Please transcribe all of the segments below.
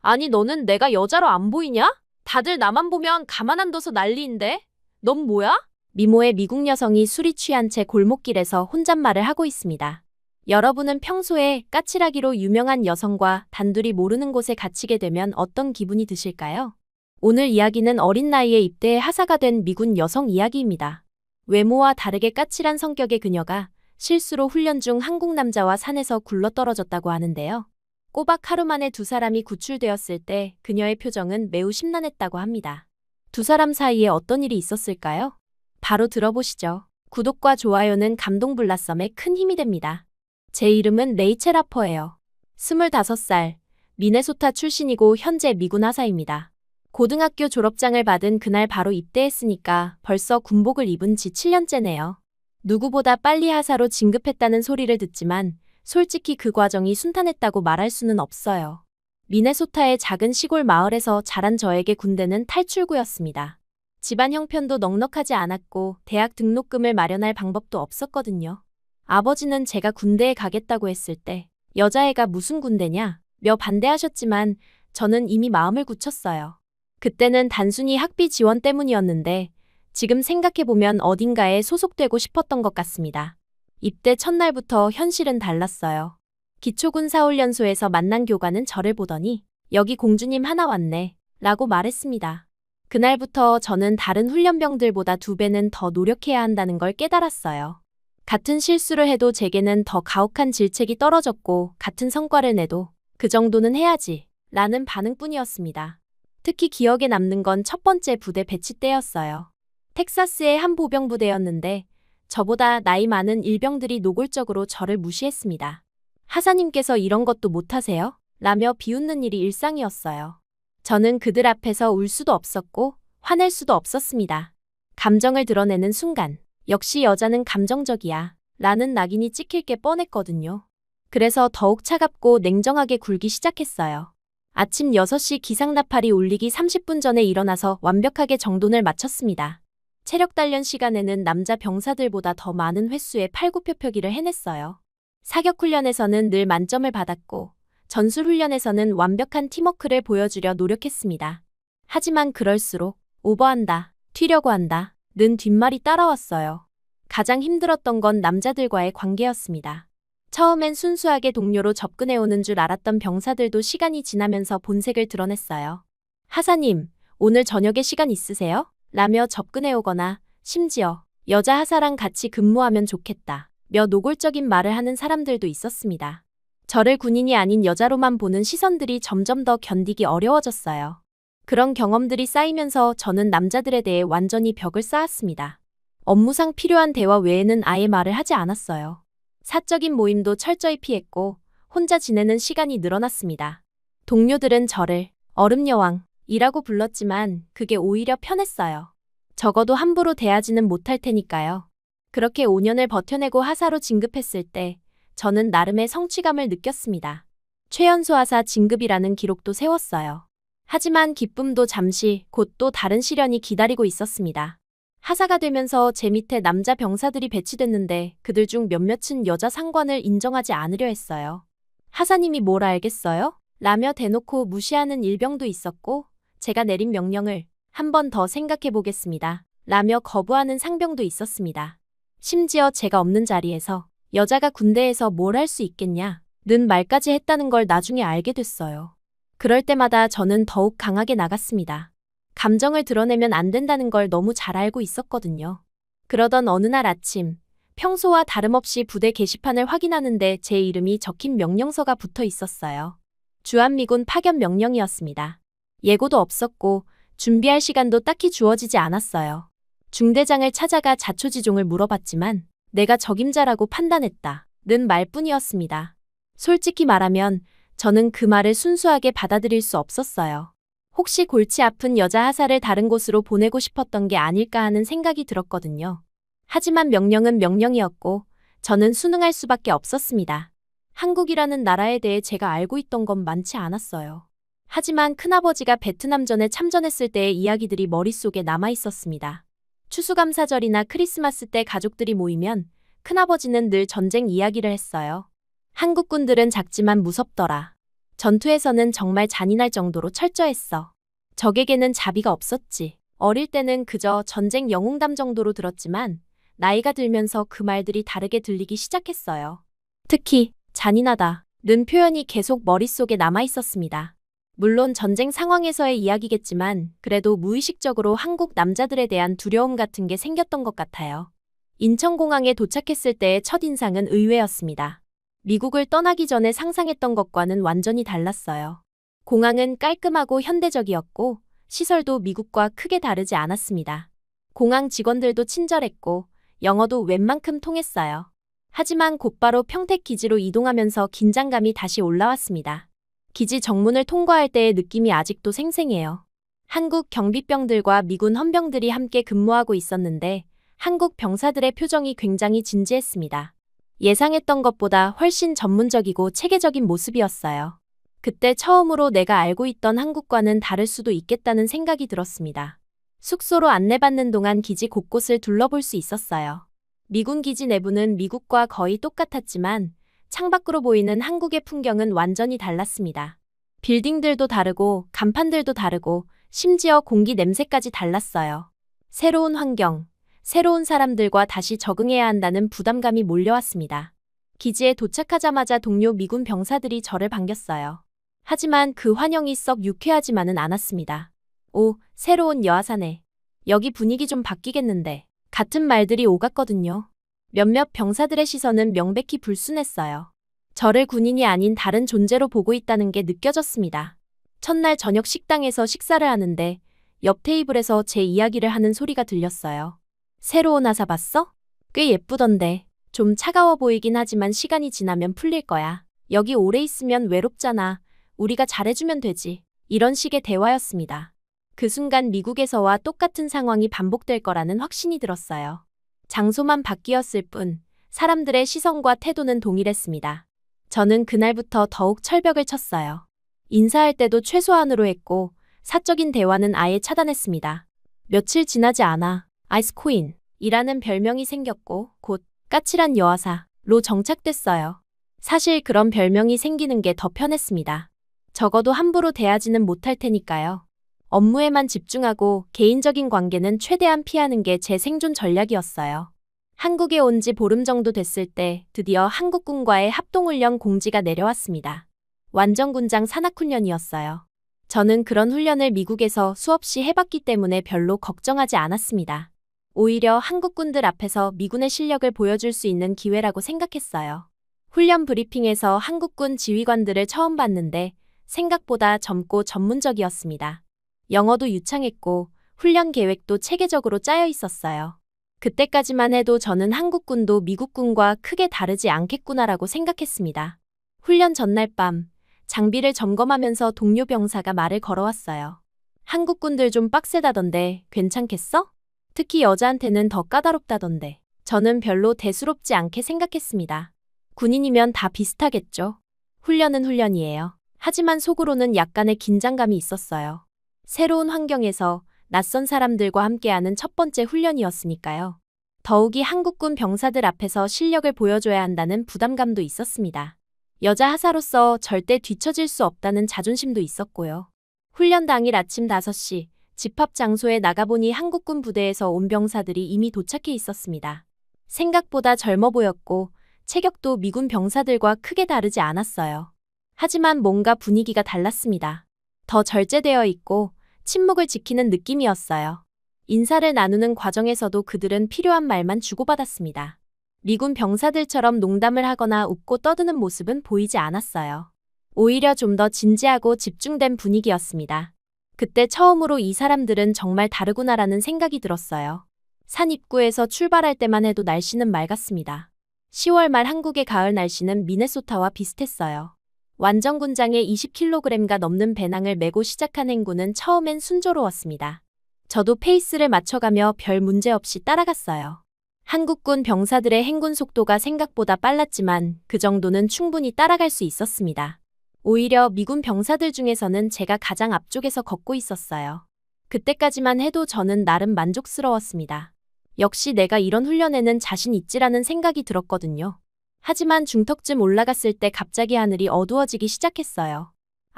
아니, 너는 내가 여자로 안 보이냐? 다들 나만 보면 가만 안 둬서 난리인데? 넌 뭐야? 미모의 미국 여성이 술이 취한 채 골목길에서 혼잣말을 하고 있습니다. 여러분은 평소에 까칠하기로 유명한 여성과 단둘이 모르는 곳에 갇히게 되면 어떤 기분이 드실까요? 오늘 이야기는 어린 나이에 입대해 하사가 된 미군 여성 이야기입니다. 외모와 다르게 까칠한 성격의 그녀가 실수로 훈련 중 한국 남자와 산에서 굴러떨어졌다고 하는데요. 꼬박 하루 만에 두 사람이 구출되었을 때 그녀의 표정은 매우 심란했다고 합니다. 두 사람 사이에 어떤 일이 있었을까요? 바로 들어보시죠. 구독과 좋아요는 감동 블라썸에 큰 힘이 됩니다. 제 이름은 레이첼 하퍼예요. 25살, 미네소타 출신이고 현재 미군 하사입니다. 고등학교 졸업장을 받은 그날 바로 입대했으니까 벌써 군복을 입은 지 7년째네요. 누구보다 빨리 하사로 진급했다는 소리를 듣지만 솔직히 그 과정이 순탄했다고 말할 수는 없어요. 미네소타의 작은 시골 마을에서 자란 저에게 군대는 탈출구였습니다. 집안 형편도 넉넉하지 않았고 대학 등록금을 마련할 방법도 없었거든요. 아버지는 제가 군대에 가겠다고 했을 때 여자애가 무슨 군대냐? 며 반대하셨지만 저는 이미 마음을 굳혔어요. 그때는 단순히 학비 지원 때문이었는데 지금 생각해보면 어딘가에 소속되고 싶었던 것 같습니다. 입대 첫날부터 현실은 달랐어요. 기초군사훈련소에서 만난 교관은 저를 보더니 여기 공주님 하나 왔네 라고 말했습니다. 그날부터 저는 다른 훈련병들보다 2배는 더 노력해야 한다는 걸 깨달았어요. 같은 실수를 해도 제게는 더 가혹한 질책이 떨어졌고 같은 성과를 내도 그 정도는 해야지 라는 반응뿐이었습니다. 특히 기억에 남는 건 첫 번째 부대 배치 때였어요. 텍사스의 한 보병부대였는데 저보다 나이 많은 일병들이 노골적으로 저를 무시했습니다. 하사님께서 이런 것도 못하세요? 라며 비웃는 일이 일상이었어요. 저는 그들 앞에서 울 수도 없었고 화낼 수도 없었습니다. 감정을 드러내는 순간 역시 여자는 감정적이야 라는 낙인이 찍힐 게 뻔했거든요. 그래서 더욱 차갑고 냉정하게 굴기 시작했어요. 아침 6시 기상나팔이 울리기 30분 전에 일어나서 완벽하게 정돈을 마쳤습니다. 체력 단련 시간에는 남자 병사들보다 더 많은 횟수의 팔굽혀펴기를 해냈어요. 사격훈련에서는 늘 만점을 받았고 전술훈련에서는 완벽한 팀워크를 보여주려 노력했습니다. 하지만 그럴수록 오버한다, 튀려고 한다, 는 뒷말이 따라왔어요. 가장 힘들었던 건 남자들과의 관계였습니다. 처음엔 순수하게 동료로 접근해오는 줄 알았던 병사들도 시간이 지나면서 본색을 드러냈어요. 하사님, 오늘 저녁에 시간 있으세요? 라며 접근해오거나 심지어 여자 하사랑 같이 근무하면 좋겠다 며 노골적인 말을 하는 사람들도 있었습니다. 저를 군인이 아닌 여자로만 보는 시선들이 점점 더 견디기 어려워졌어요. 그런 경험들이 쌓이면서 저는 남자들에 대해 완전히 벽을 쌓았습니다. 업무상 필요한 대화 외에는 아예 말을 하지 않았어요. 사적인 모임도 철저히 피했고 혼자 지내는 시간이 늘어났습니다. 동료들은 저를 얼음여왕이라고 불렀지만 그게 오히려 편했어요. 적어도 함부로 대하지는 못할 테니까요. 그렇게 5년을 버텨내고 하사로 진급했을 때 저는 나름의 성취감을 느꼈습니다. 최연소 하사 진급이라는 기록도 세웠어요. 하지만 기쁨도 잠시 곧 또 다른 시련이 기다리고 있었습니다. 하사가 되면서 제 밑에 남자 병사들이 배치됐는데 그들 중 몇몇은 여자 상관을 인정하지 않으려 했어요. 하사님이 뭘 알겠어요? 라며 대놓고 무시하는 일병도 있었고 제가 내린 명령을 한 번 더 생각해 보겠습니다. 라며 거부하는 상병도 있었습니다. 심지어 제가 없는 자리에서 여자가 군대에서 뭘 할 수 있겠냐 는 말까지 했다는 걸 나중에 알게 됐어요. 그럴 때마다 저는 더욱 강하게 나갔습니다. 감정을 드러내면 안 된다는 걸 너무 잘 알고 있었거든요. 그러던 어느 날 아침, 평소와 다름없이 부대 게시판을 확인하는데 제 이름이 적힌 명령서가 붙어 있었어요. 주한미군 파견 명령이었습니다. 예고도 없었고 준비할 시간도 딱히 주어지지 않았어요. 중대장을 찾아가 자초지종을 물어봤지만 내가 적임자라고 판단했다 는 말뿐이었습니다. 솔직히 말하면 저는 그 말을 순수하게 받아들일 수 없었어요. 혹시 골치 아픈 여자 하사를 다른 곳으로 보내고 싶었던 게 아닐까 하는 생각이 들었거든요. 하지만 명령은 명령이었고 저는 순응할 수밖에 없었습니다. 한국이라는 나라에 대해 제가 알고 있던 건 많지 않았어요. 하지만 큰아버지가 베트남전에 참전했을 때의 이야기들이 머릿속에 남아 있었습니다. 추수감사절이나 크리스마스 때 가족들이 모이면 큰아버지는 늘 전쟁 이야기를 했어요. 한국군들은 작지만 무섭더라. 전투에서는 정말 잔인할 정도로 철저했어. 적에게는 자비가 없었지. 어릴 때는 그저 전쟁 영웅담 정도로 들었지만 나이가 들면서 그 말들이 다르게 들리기 시작했어요. 특히 잔인하다는 표현이 계속 머릿속에 남아 있었습니다. 물론 전쟁 상황에서의 이야기겠지만 그래도 무의식적으로 한국 남자들에 대한 두려움 같은 게 생겼던 것 같아요. 인천공항에 도착했을 때의 첫인상은 의외였습니다. 미국을 떠나기 전에 상상했던 것과는 완전히 달랐어요. 공항은 깔끔하고 현대적이었고 시설도 미국과 크게 다르지 않았습니다. 공항 직원들도 친절했고 영어도 웬만큼 통했어요. 하지만 곧바로 평택 기지로 이동하면서 긴장감이 다시 올라왔습니다. 기지 정문을 통과할 때의 느낌이 아직도 생생해요. 한국 경비병들과 미군 헌병들이 함께 근무하고 있었는데 한국 병사들의 표정이 굉장히 진지했습니다. 예상했던 것보다 훨씬 전문적이고 체계적인 모습이었어요. 그때 처음으로 내가 알고 있던 한국과는 다를 수도 있겠다는 생각이 들었습니다. 숙소로 안내받는 동안 기지 곳곳을 둘러볼 수 있었어요. 미군 기지 내부는 미국과 거의 똑같았지만 창밖으로 보이는 한국의 풍경은 완전히 달랐습니다. 빌딩들도 다르고 간판들도 다르고 심지어 공기 냄새까지 달랐어요. 새로운 환경, 새로운 사람들과 다시 적응해야 한다는 부담감이 몰려왔습니다. 기지에 도착하자마자 동료 미군 병사들이 저를 반겼어요. 하지만 그 환영이 썩 유쾌하지만은 않았습니다. 오, 새로운 여하사네. 여기 분위기 좀 바뀌겠는데. 같은 말들이 오갔거든요. 몇몇 병사들의 시선은 명백히 불순했어요. 저를 군인이 아닌 다른 존재로 보고 있다는 게 느껴졌습니다. 첫날 저녁 식당에서 식사를 하는데 옆 테이블에서 제 이야기를 하는 소리가 들렸어요. 새로운 하사 봤어? 꽤 예쁘던데. 좀 차가워 보이긴 하지만 시간이 지나면 풀릴 거야. 여기 오래 있으면 외롭잖아. 우리가 잘해주면 되지. 이런 식의 대화였습니다. 그 순간 미국에서와 똑같은 상황이 반복될 거라는 확신이 들었어요. 장소만 바뀌었을 뿐 사람들의 시선과 태도는 동일했습니다. 저는 그날부터 더욱 철벽을 쳤어요. 인사할 때도 최소한으로 했고 사적인 대화는 아예 차단했습니다. 며칠 지나지 않아 아이스코인이라는 별명이 생겼고 곧 까칠한 여하사로 정착됐어요. 사실 그런 별명이 생기는 게 더 편했습니다. 적어도 함부로 대하지는 못할 테니까요. 업무에만 집중하고 개인적인 관계는 최대한 피하는 게 제 생존 전략이었어요. 한국에 온 지 보름 정도 됐을 때 드디어 한국군과의 합동훈련 공지가 내려왔습니다. 완전군장 산악훈련이었어요. 저는 그런 훈련을 미국에서 수없이 해봤기 때문에 별로 걱정하지 않았습니다. 오히려 한국군들 앞에서 미군의 실력을 보여줄 수 있는 기회라고 생각했어요. 훈련 브리핑에서 한국군 지휘관들을 처음 봤는데 생각보다 젊고 전문적이었습니다. 영어도 유창했고 훈련 계획도 체계적으로 짜여 있었어요. 그때까지만 해도 저는 한국군도 미국군과 크게 다르지 않겠구나라고 생각했습니다. 훈련 전날 밤 장비를 점검하면서 동료 병사가 말을 걸어왔어요. 한국군들 좀 빡세다던데 괜찮겠어? 특히 여자한테는 더 까다롭다던데. 저는 별로 대수롭지 않게 생각했습니다. 군인이면 다 비슷하겠죠. 훈련은 훈련이에요. 하지만 속으로는 약간의 긴장감이 있었어요. 새로운 환경에서 낯선 사람들과 함께하는 첫 번째 훈련이었으니까요. 더욱이 한국군 병사들 앞에서 실력을 보여줘야 한다는 부담감도 있었습니다. 여자 하사로서 절대 뒤처질 수 없다는 자존심도 있었고요. 훈련 당일 아침 5시 집합 장소에 나가보니 한국군 부대에서 온 병사들이 이미 도착해 있었습니다. 생각보다 젊어 보였고 체격도 미군 병사들과 크게 다르지 않았어요. 하지만 뭔가 분위기가 달랐습니다. 더 절제되어 있고 침묵을 지키는 느낌이었어요. 인사를 나누는 과정에서도 그들은 필요한 말만 주고받았습니다. 미군 병사들처럼 농담을 하거나 웃고 떠드는 모습은 보이지 않았어요. 오히려 좀 더 진지하고 집중된 분위기였습니다. 그때 처음으로 이 사람들은 정말 다르구나라는 생각이 들었어요. 산 입구에서 출발할 때만 해도 날씨는 맑았습니다. 10월 말 한국의 가을 날씨는 미네소타와 비슷했어요. 완전군장에 20kg가 넘는 배낭을 메고 시작한 행군은 처음엔 순조로웠습니다. 저도 페이스를 맞춰가며 별 문제 없이 따라갔어요. 한국군 병사들의 행군 속도가 생각보다 빨랐지만 그 정도는 충분히 따라갈 수 있었습니다. 오히려 미군 병사들 중에서는 제가 가장 앞쪽에서 걷고 있었어요. 그때까지만 해도 저는 나름 만족스러웠습니다. 역시 내가 이런 훈련에는 자신 있지라는 생각이 들었거든요. 하지만 중턱쯤 올라갔을 때 갑자기 하늘이 어두워지기 시작했어요.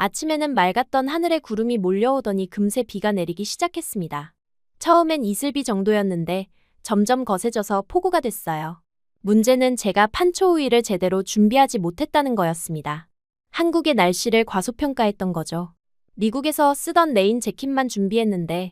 아침에는 맑았던 하늘에 구름이 몰려오더니 금세 비가 내리기 시작했습니다. 처음엔 이슬비 정도였는데 점점 거세져서 폭우가 됐어요. 문제는 제가 판초우이를 제대로 준비하지 못했다는 거였습니다. 한국의 날씨를 과소평가했던 거죠. 미국에서 쓰던 레인 재킷만 준비했는데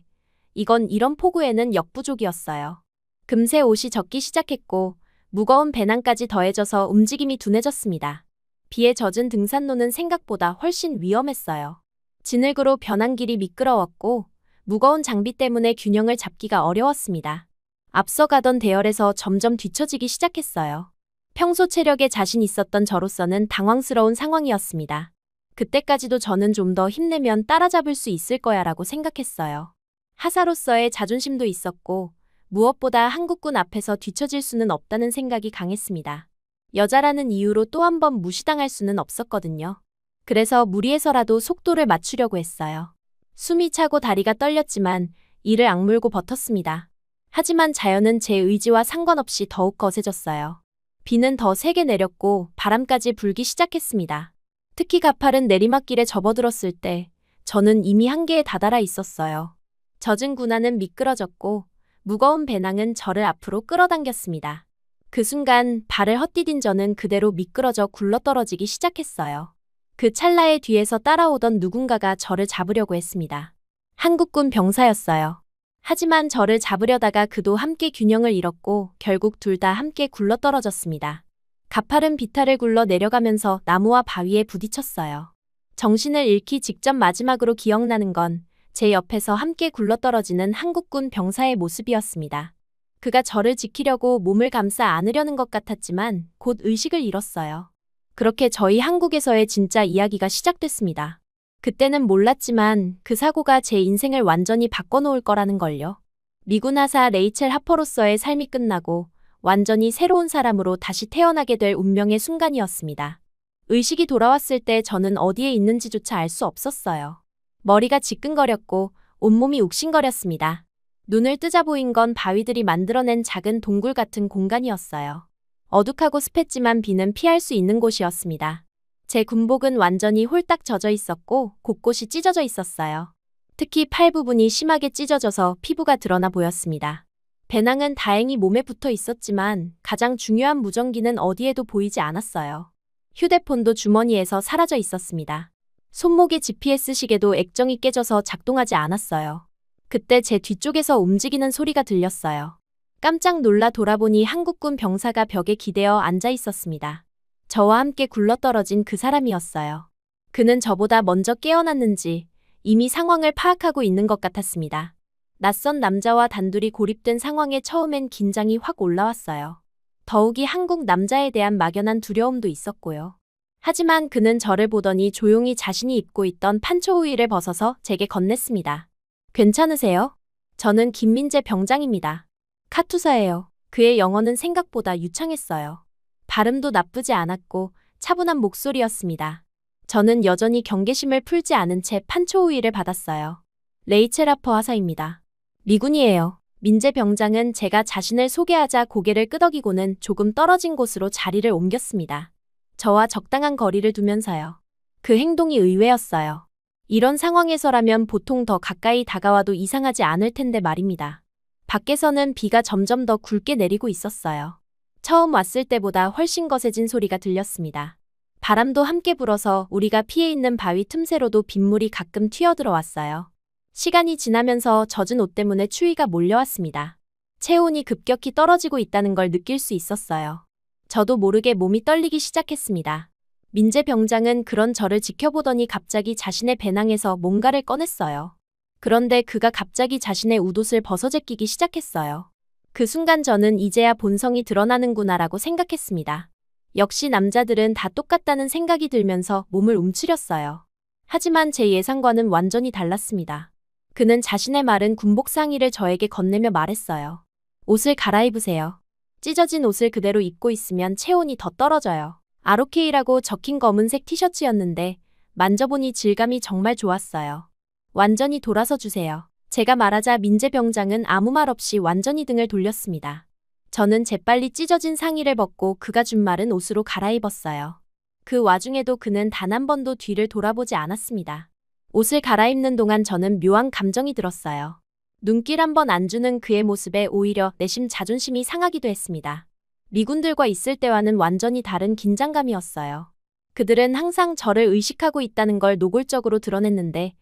이건 이런 폭우에는 역부족이었어요. 금세 옷이 젖기 시작했고 무거운 배낭까지 더해져서 움직임이 둔해졌습니다. 비에 젖은 등산로는 생각보다 훨씬 위험했어요. 진흙으로 변한 길이 미끄러웠고 무거운 장비 때문에 균형을 잡기가 어려웠습니다. 앞서가던 대열에서 점점 뒤처지기 시작했어요. 평소 체력에 자신 있었던 저로서는 당황스러운 상황이었습니다. 그때까지도 저는 좀 더 힘내면 따라잡을 수 있을 거야라고 생각했어요. 하사로서의 자존심도 있었고 무엇보다 한국군 앞에서 뒤처질 수는 없다는 생각이 강했습니다. 여자라는 이유로 또 한 번 무시당할 수는 없었거든요. 그래서 무리해서라도 속도를 맞추려고 했어요. 숨이 차고 다리가 떨렸지만 이를 악물고 버텼습니다. 하지만 자연은 제 의지와 상관없이 더욱 거세졌어요. 비는 더 세게 내렸고 바람까지 불기 시작했습니다. 특히 가파른 내리막길에 접어들었을 때 저는 이미 한계에 다다라 있었어요. 젖은 군화는 미끄러졌고 무거운 배낭은 저를 앞으로 끌어당겼습니다. 그 순간 발을 헛디딘 저는 그대로 미끄러져 굴러떨어지기 시작했어요. 그 찰나에 뒤에서 따라오던 누군가가 저를 잡으려고 했습니다. 한국군 병사였어요. 하지만 저를 잡으려다가 그도 함께 균형을 잃었고 결국 둘 다 함께 굴러떨어졌습니다. 가파른 비탈을 굴러 내려가면서 나무와 바위에 부딪혔어요. 정신을 잃기 직전 마지막으로 기억나는 건 제 옆에서 함께 굴러떨어지는 한국군 병사의 모습이었습니다. 그가 저를 지키려고 몸을 감싸 안으려는 것 같았지만 곧 의식을 잃었어요. 그렇게 저희 한국에서의 진짜 이야기가 시작됐습니다. 그때는 몰랐지만 그 사고가 제 인생을 완전히 바꿔놓을 거라는 걸요. 미군 하사 레이첼 하퍼로서의 삶이 끝나고 완전히 새로운 사람으로 다시 태어나게 될 운명의 순간이었습니다. 의식이 돌아왔을 때 저는 어디에 있는지조차 알 수 없었어요. 머리가 지끈거렸고 온몸이 욱신거렸습니다. 눈을 뜨자 보인 건 바위들이 만들어낸 작은 동굴 같은 공간이었어요. 어둑하고 습했지만 비는 피할 수 있는 곳이었습니다. 제 군복은 완전히 홀딱 젖어 있었고 곳곳이 찢어져 있었어요. 특히 팔 부분이 심하게 찢어져서 피부가 드러나 보였습니다. 배낭은 다행히 몸에 붙어 있었지만 가장 중요한 무전기는 어디에도 보이지 않았어요. 휴대폰도 주머니에서 사라져 있었습니다. 손목의 GPS 시계도 액정이 깨져서 작동하지 않았어요. 그때 제 뒤쪽에서 움직이는 소리가 들렸어요. 깜짝 놀라 돌아보니 한국군 병사가 벽에 기대어 앉아 있었습니다. 저와 함께 굴러떨어진 그 사람이었어요. 그는 저보다 먼저 깨어났는지 이미 상황을 파악하고 있는 것 같았습니다. 낯선 남자와 단둘이 고립된 상황에 처음엔 긴장이 확 올라왔어요. 더욱이 한국 남자에 대한 막연한 두려움도 있었고요. 하지만 그는 저를 보더니 조용히 자신이 입고 있던 판초우이를 벗어서 제게 건넸습니다. 괜찮으세요? 저는 김민재 병장입니다. 카투사예요. 그의 영어는 생각보다 유창했어요. 발음도 나쁘지 않았고 차분한 목소리였습니다. 저는 여전히 경계심을 풀지 않은 채 판초우이를 받았어요. 레이첼 하퍼 하사입니다. 미군이에요. 민재 병장은 제가 자신을 소개하자 고개를 끄덕이고는 조금 떨어진 곳으로 자리를 옮겼습니다. 저와 적당한 거리를 두면서요. 그 행동이 의외였어요. 이런 상황에서라면 보통 더 가까이 다가와도 이상하지 않을 텐데 말입니다. 밖에서는 비가 점점 더 굵게 내리고 있었어요. 처음 왔을 때보다 훨씬 거세진 소리가 들렸습니다. 바람도 함께 불어서 우리가 피해 있는 바위 틈새로도 빗물이 가끔 튀어들어왔어요. 시간이 지나면서 젖은 옷 때문에 추위가 몰려왔습니다. 체온이 급격히 떨어지고 있다는 걸 느낄 수 있었어요. 저도 모르게 몸이 떨리기 시작했습니다. 민재 병장은 그런 저를 지켜보더니 갑자기 자신의 배낭에서 뭔가를 꺼냈어요. 그런데 그가 갑자기 자신의 웃옷을 벗어제끼기 시작했어요. 그 순간 저는 이제야 본성이 드러나는구나라고 생각했습니다. 역시 남자들은 다 똑같다는 생각이 들면서 몸을 움츠렸어요. 하지만 제 예상과는 완전히 달랐습니다. 그는 자신의 마른 군복 상의를 저에게 건네며 말했어요. 옷을 갈아입으세요. 찢어진 옷을 그대로 입고 있으면 체온이 더 떨어져요. ROK라고 적힌 검은색 티셔츠였는데 만져보니 질감이 정말 좋았어요. 완전히 돌아서 주세요. 제가 말하자 민재 병장은 아무 말 없이 완전히 등을 돌렸습니다. 저는 재빨리 찢어진 상의를 벗고 그가 준 마른 옷으로 갈아입었어요. 그 와중에도 그는 단 한 번도 뒤를 돌아보지 않았습니다. 옷을 갈아입는 동안 저는 묘한 감정이 들었어요. 눈길 한 번 안 주는 그의 모습에 오히려 내심 자존심이 상하기도 했습니다. 미군들과 있을 때와는 완전히 다른 긴장감이었어요. 그들은 항상 저를 의식하고 있다는 걸 노골적으로 드러냈는데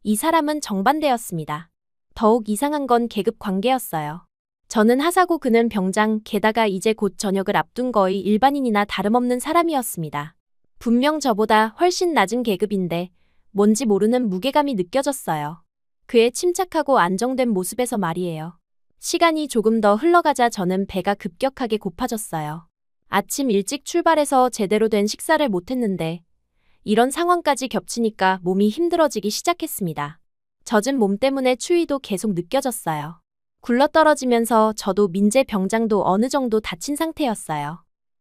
이 사람은 정반대였습니다. 더욱 이상한 건 계급 관계였어요. 저는 하사고 그는 병장, 게다가 이제 곧 전역을 앞둔 거의 일반인이나 다름없는 사람이었습니다. 분명 저보다 훨씬 낮은 계급인데 뭔지 모르는 무게감이 느껴졌어요. 그의 침착하고 안정된 모습에서 말이에요. 시간이 조금 더 흘러가자 저는 배가 급격하게 고파졌어요. 아침 일찍 출발해서 제대로 된 식사를 못했는데 이런 상황까지 겹치니까 몸이 힘들어지기 시작했습니다. 젖은 몸 때문에 추위도 계속 느껴졌어요. 굴러떨어지면서 저도 민재 병장도 어느 정도 다친 상태였어요.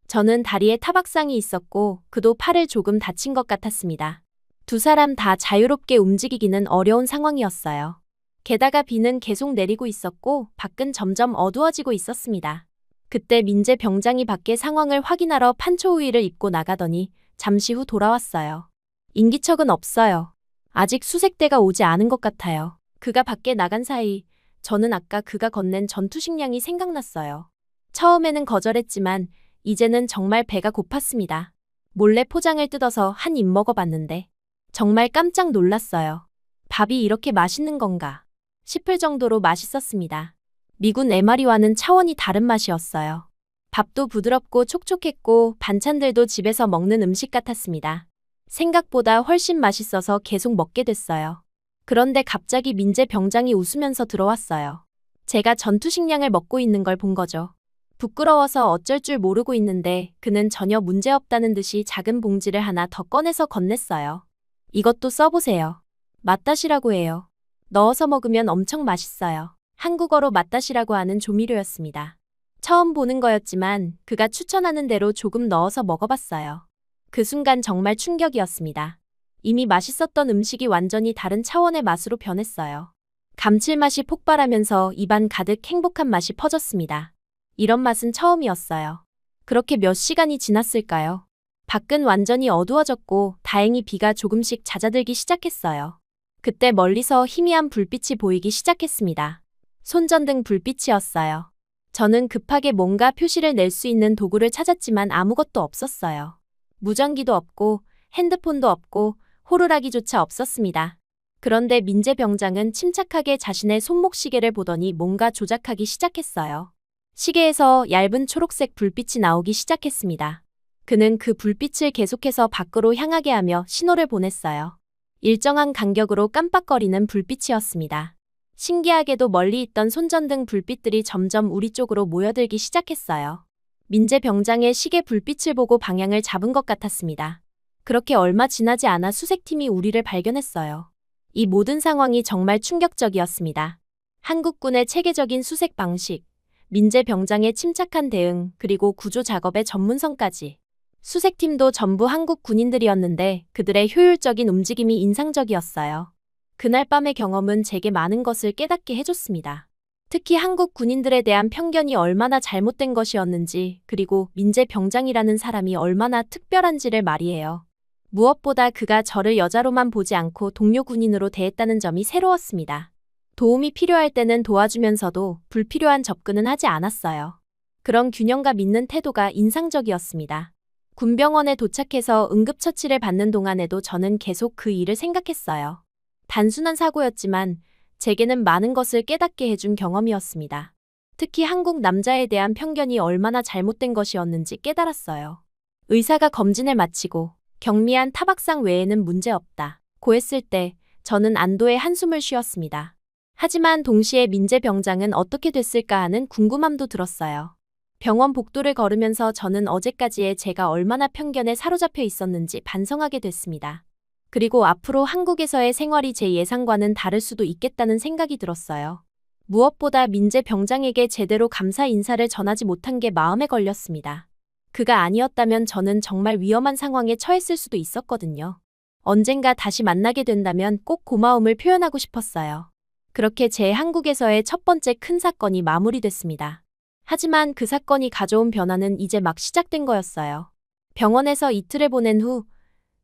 저는 다리에 타박상이 있었고 그도 팔을 조금 다친 것 같았습니다. 두 사람 다 자유롭게 움직이기는 어려운 상황이었어요. 게다가 비는 계속 내리고 있었고 밖은 점점 어두워지고 있었습니다. 그때 민재 병장이 밖의 상황을 확인하러 판초우위를 입고 나가더니 잠시 후 돌아왔어요. 인기척은 없어요. 아직 수색대가 오지 않은 것 같아요. 그가 밖에 나간 사이 저는 아까 그가 건넨 전투식량이 생각났어요. 처음에는 거절했지만 이제는 정말 배가 고팠습니다. 몰래 포장을 뜯어서 한 입 먹어봤는데 정말 깜짝 놀랐어요. 밥이 이렇게 맛있는 건가 싶을 정도로 맛있었습니다. 미군 MRE와는 차원이 다른 맛이었어요. 밥도 부드럽고 촉촉했고 반찬들도 집에서 먹는 음식 같았습니다. 생각보다 훨씬 맛있어서 계속 먹게 됐어요. 그런데 갑자기 민재 병장이 웃으면서 들어왔어요. 제가 전투식량을 먹고 있는 걸 본 거죠. 부끄러워서 어쩔 줄 모르고 있는데 그는 전혀 문제없다는 듯이 작은 봉지를 하나 더 꺼내서 건넸어요. 이것도 써보세요. 맛다시라고 해요. 넣어서 먹으면 엄청 맛있어요. 한국어로 맛다시라고 하는 조미료였습니다. 처음 보는 거였지만 그가 추천하는 대로 조금 넣어서 먹어봤어요. 그 순간 정말 충격이었습니다. 이미 맛있었던 음식이 완전히 다른 차원의 맛으로 변했어요. 감칠맛이 폭발하면서 입안 가득 행복한 맛이 퍼졌습니다. 이런 맛은 처음이었어요. 그렇게 몇 시간이 지났을까요? 밖은 완전히 어두워졌고 다행히 비가 조금씩 잦아들기 시작했어요. 그때 멀리서 희미한 불빛이 보이기 시작했습니다. 손전등 불빛이었어요. 저는 급하게 뭔가 표시를 낼 수 있는 도구를 찾았지만 아무것도 없었어요. 무전기도 없고 핸드폰도 없고 호루라기조차 없었습니다. 그런데 민재 병장은 침착하게 자신의 손목 시계를 보더니 뭔가 조작하기 시작했어요. 시계에서 얇은 초록색 불빛이 나오기 시작했습니다. 그는 그 불빛을 계속해서 밖으로 향하게 하며 신호를 보냈어요. 일정한 간격으로 깜빡거리는 불빛이었습니다. 신기하게도 멀리 있던 손전등 불빛들이 점점 우리 쪽으로 모여들기 시작했어요. 민재 병장의 시계 불빛을 보고 방향을 잡은 것 같았습니다. 그렇게 얼마 지나지 않아 수색팀이 우리를 발견했어요. 이 모든 상황이 정말 충격적이었습니다. 한국군의 체계적인 수색 방식, 민재 병장의 침착한 대응, 그리고 구조 작업의 전문성까지. 수색팀도 전부 한국 군인들이었는데 그들의 효율적인 움직임이 인상적이었어요. 그날 밤의 경험은 제게 많은 것을 깨닫게 해줬습니다. 특히 한국 군인들에 대한 편견이 얼마나 잘못된 것이었는지, 그리고 민재 병장이라는 사람이 얼마나 특별한지를 말이에요. 무엇보다 그가 저를 여자로만 보지 않고 동료 군인으로 대했다는 점이 새로웠습니다. 도움이 필요할 때는 도와주면서도 불필요한 접근은 하지 않았어요. 그런 균형과 믿는 태도가 인상적이었습니다. 군병원에 도착해서 응급처치를 받는 동안에도 저는 계속 그 일을 생각했어요. 단순한 사고였지만 제게는 많은 것을 깨닫게 해준 경험이었습니다. 특히 한국 남자에 대한 편견이 얼마나 잘못된 것이었는지 깨달았어요. 의사가 검진을 마치고 경미한 타박상 외에는 문제없다 고 했을 때 저는 안도의 한숨을 쉬었습니다. 하지만 동시에 민재 병장은 어떻게 됐을까 하는 궁금함도 들었어요. 병원 복도를 걸으면서 저는 어제까지의 제가 얼마나 편견에 사로잡혀 있었는지 반성하게 됐습니다. 그리고 앞으로 한국에서의 생활이 제 예상과는 다를 수도 있겠다는 생각이 들었어요. 무엇보다 민재 병장에게 제대로 감사 인사를 전하지 못한 게 마음에 걸렸습니다. 그가 아니었다면 저는 정말 위험한 상황에 처했을 수도 있었거든요. 언젠가 다시 만나게 된다면 꼭 고마움을 표현하고 싶었어요. 그렇게 제 한국에서의 첫 번째 큰 사건이 마무리됐습니다. 하지만 그 사건이 가져온 변화는 이제 막 시작된 거였어요. 병원에서 이틀을 보낸 후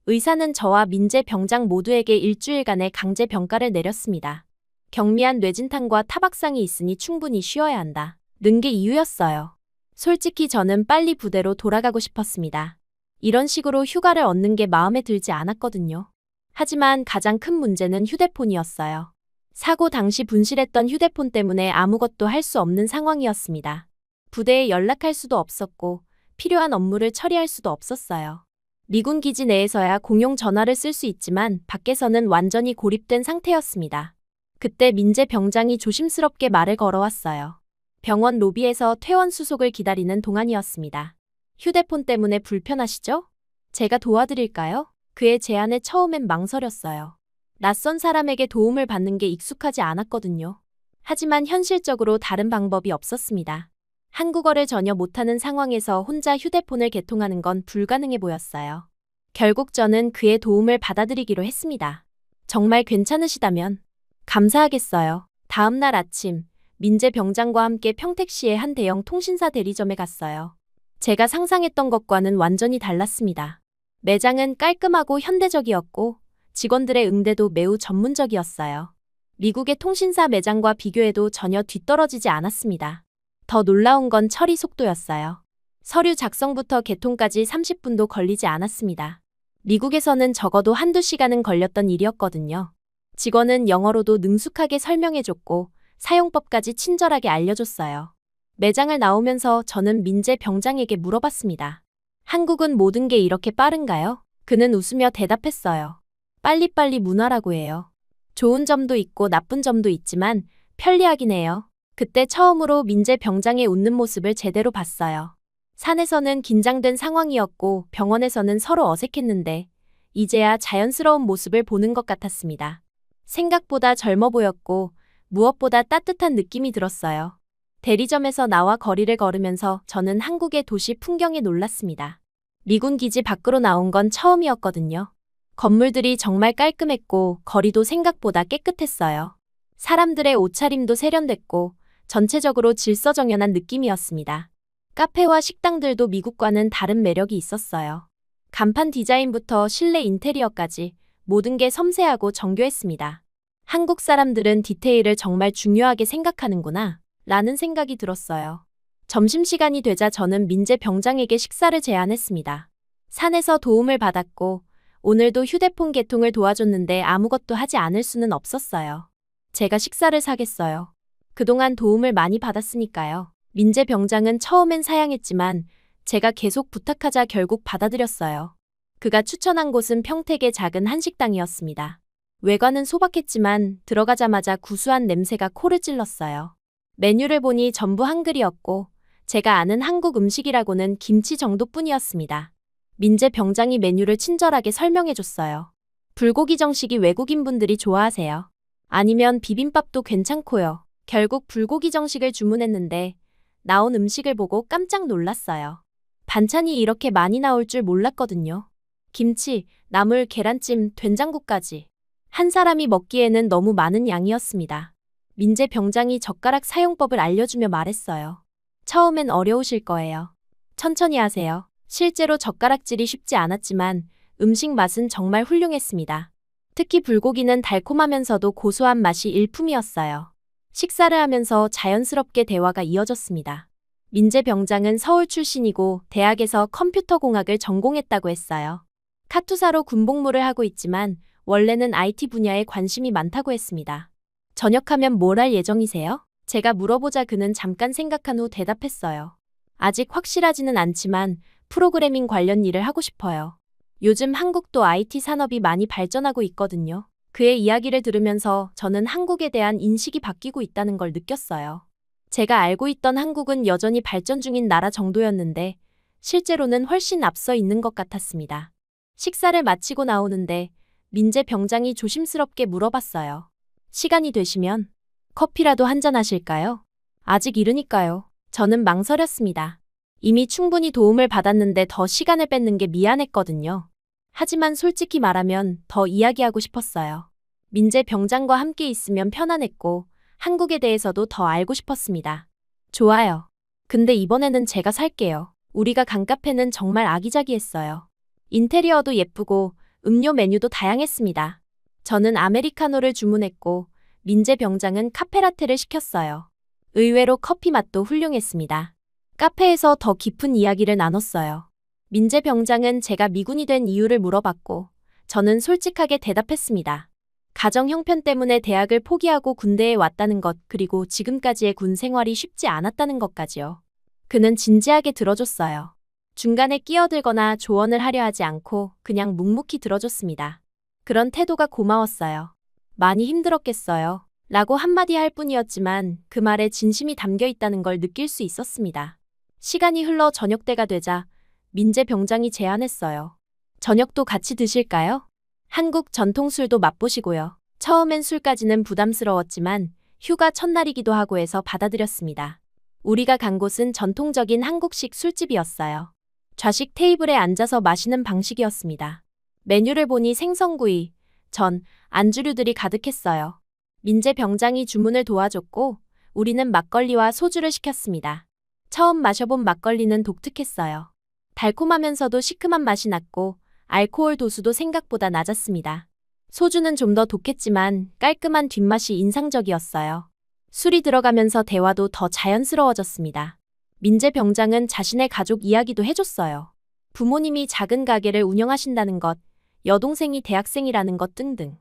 의사는 저와 민재 병장 모두에게 일주일간의 강제 병가를 내렸습니다. 경미한 뇌진탕과 타박상이 있으니 충분히 쉬어야 한다. 는 게 이유였어요. 솔직히 저는 빨리 부대로 돌아가고 싶었습니다. 이런 식으로 휴가를 얻는 게 마음에 들지 않았거든요. 하지만 가장 큰 문제는 휴대폰이었어요. 사고 당시 분실했던 휴대폰 때문에 아무것도 할 수 없는 상황이었습니다. 부대에 연락할 수도 없었고 필요한 업무를 처리할 수도 없었어요. 미군 기지 내에서야 공용 전화를 쓸 수 있지만 밖에서는 완전히 고립된 상태였습니다. 그때 민재 병장이 조심스럽게 말을 걸어왔어요. 병원 로비에서 퇴원 수속을 기다리는 동안이었습니다. 휴대폰 때문에 불편하시죠? 제가 도와드릴까요? 그의 제안에 처음엔 망설였어요. 낯선 사람에게 도움을 받는 게 익숙하지 않았거든요. 하지만 현실적으로 다른 방법이 없었습니다. 한국어를 전혀 못하는 상황에서 혼자 휴대폰을 개통하는 건 불가능해 보였어요. 결국 저는 그의 도움을 받아들이기로 했습니다. 정말 괜찮으시다면 감사하겠어요. 다음 날 아침, 민재 병장과 함께 평택시의 한 대형 통신사 대리점에 갔어요. 제가 상상했던 것과는 완전히 달랐습니다. 매장은 깔끔하고 현대적이었고 직원들의 응대도 매우 전문적이었어요. 미국의 통신사 매장과 비교해도 전혀 뒤떨어지지 않았습니다. 더 놀라운 건 처리 속도였어요. 서류 작성부터 개통까지 30분도 걸리지 않았습니다. 미국에서는 적어도 한두 시간은 걸렸던 일이었거든요. 직원은 영어로도 능숙하게 설명해줬고 사용법까지 친절하게 알려줬어요. 매장을 나오면서 저는 민재 병장에게 물어봤습니다. 한국은 모든 게 이렇게 빠른가요? 그는 웃으며 대답했어요. 빨리빨리 문화라고 해요. 좋은 점도 있고 나쁜 점도 있지만 편리하긴 해요. 그때 처음으로 민재 병장의 웃는 모습을 제대로 봤어요. 산에서는 긴장된 상황이었고 병원에서는 서로 어색했는데 이제야 자연스러운 모습을 보는 것 같았습니다. 생각보다 젊어 보였고 무엇보다 따뜻한 느낌이 들었어요. 대리점에서 나와 거리를 걸으면서 저는 한국의 도시 풍경에 놀랐습니다. 미군 기지 밖으로 나온 건 처음이었거든요. 건물들이 정말 깔끔했고 거리도 생각보다 깨끗했어요. 사람들의 옷차림도 세련됐고 전체적으로 질서정연한 느낌이었습니다. 카페와 식당들도 미국과는 다른 매력이 있었어요. 간판 디자인부터 실내 인테리어까지 모든 게 섬세하고 정교했습니다. 한국 사람들은 디테일을 정말 중요하게 생각하는구나 라는 생각이 들었어요. 점심시간이 되자 저는 민재 병장에게 식사를 제안했습니다. 산에서 도움을 받았고 오늘도 휴대폰 개통을 도와줬는데 아무것도 하지 않을 수는 없었어요. 제가 식사를 사겠어요. 그동안 도움을 많이 받았으니까요. 민재 병장은 처음엔 사양했지만 제가 계속 부탁하자 결국 받아들였어요. 그가 추천한 곳은 평택의 작은 한식당이었습니다. 외관은 소박했지만 들어가자마자 구수한 냄새가 코를 찔렀어요. 메뉴를 보니 전부 한글이었고 제가 아는 한국 음식이라고는 김치 정도뿐이었습니다. 민재 병장이 메뉴를 친절하게 설명해줬어요. 불고기 정식이 외국인분들이 좋아하세요. 아니면 비빔밥도 괜찮고요. 결국 불고기 정식을 주문했는데 나온 음식을 보고 깜짝 놀랐어요. 반찬이 이렇게 많이 나올 줄 몰랐거든요. 김치, 나물, 계란찜, 된장국까지. 한 사람이 먹기에는 너무 많은 양이었습니다. 민재 병장이 젓가락 사용법을 알려주며 말했어요. 처음엔 어려우실 거예요. 천천히 하세요. 실제로 젓가락질이 쉽지 않았지만 음식 맛은 정말 훌륭했습니다. 특히 불고기는 달콤하면서도 고소한 맛이 일품이었어요. 식사를 하면서 자연스럽게 대화가 이어졌습니다. 민재 병장은 서울 출신이고 대학에서 컴퓨터공학을 전공했다고 했어요. 카투사로 군복무를 하고 있지만 원래는 IT 분야에 관심이 많다고 했습니다. 전역하면 뭘 할 예정이세요? 제가 물어보자 그는 잠깐 생각한 후 대답했어요. 아직 확실하지는 않지만 프로그래밍 관련 일을 하고 싶어요. 요즘 한국도 IT 산업이 많이 발전하고 있거든요. 그의 이야기를 들으면서 저는 한국에 대한 인식이 바뀌고 있다는 걸 느꼈어요. 제가 알고 있던 한국은 여전히 발전 중인 나라 정도였는데 실제로는 훨씬 앞서 있는 것 같았습니다. 식사를 마치고 나오는데 민재 병장이 조심스럽게 물어봤어요. 시간이 되시면 커피라도 한잔 하실까요? 아직 이르니까요. 저는 망설였습니다. 이미 충분히 도움을 받았는데 더 시간을 뺏는 게 미안했거든요. 하지만 솔직히 말하면 더 이야기하고 싶었어요. 민재 병장과 함께 있으면 편안했고 한국에 대해서도 더 알고 싶었습니다. 좋아요. 근데 이번에는 제가 살게요. 우리가 간 카페는 정말 아기자기했어요. 인테리어도 예쁘고 음료 메뉴도 다양했습니다. 저는 아메리카노를 주문했고 민재 병장은 카페라테를 시켰어요. 의외로 커피 맛도 훌륭했습니다. 카페에서 더 깊은 이야기를 나눴어요. 민재 병장은 제가 미군이 된 이유를 물어봤고 저는 솔직하게 대답했습니다. 가정 형편 때문에 대학을 포기하고 군대에 왔다는 것, 그리고 지금까지의 군 생활이 쉽지 않았다는 것까지요. 그는 진지하게 들어줬어요. 중간에 끼어들거나 조언을 하려 하지 않고 그냥 묵묵히 들어줬습니다. 그런 태도가 고마웠어요. 많이 힘들었겠어요. 라고 한마디 할 뿐이었지만 그 말에 진심이 담겨 있다는 걸 느낄 수 있었습니다. 시간이 흘러 저녁때가 되자 민재 병장이 제안했어요. 저녁도 같이 드실까요? 한국 전통술도 맛보시고요. 처음엔 술까지는 부담스러웠지만 휴가 첫날이기도 하고 해서 받아들였습니다. 우리가 간 곳은 전통적인 한국식 술집이었어요. 좌식 테이블에 앉아서 마시는 방식이었습니다. 메뉴를 보니 생선구이, 전, 안주류들이 가득했어요. 민재 병장이 주문을 도와줬고 우리는 막걸리와 소주를 시켰습니다. 처음 마셔본 막걸리는 독특했어요. 달콤하면서도 시큼한 맛이 났고 알코올 도수도 생각보다 낮았습니다. 소주는 좀 더 독했지만 깔끔한 뒷맛이 인상적이었어요. 술이 들어가면서 대화도 더 자연스러워졌습니다. 민재 병장은 자신의 가족 이야기도 해줬어요. 부모님이 작은 가게를 운영하신다는 것, 여동생이 대학생이라는 것 등등.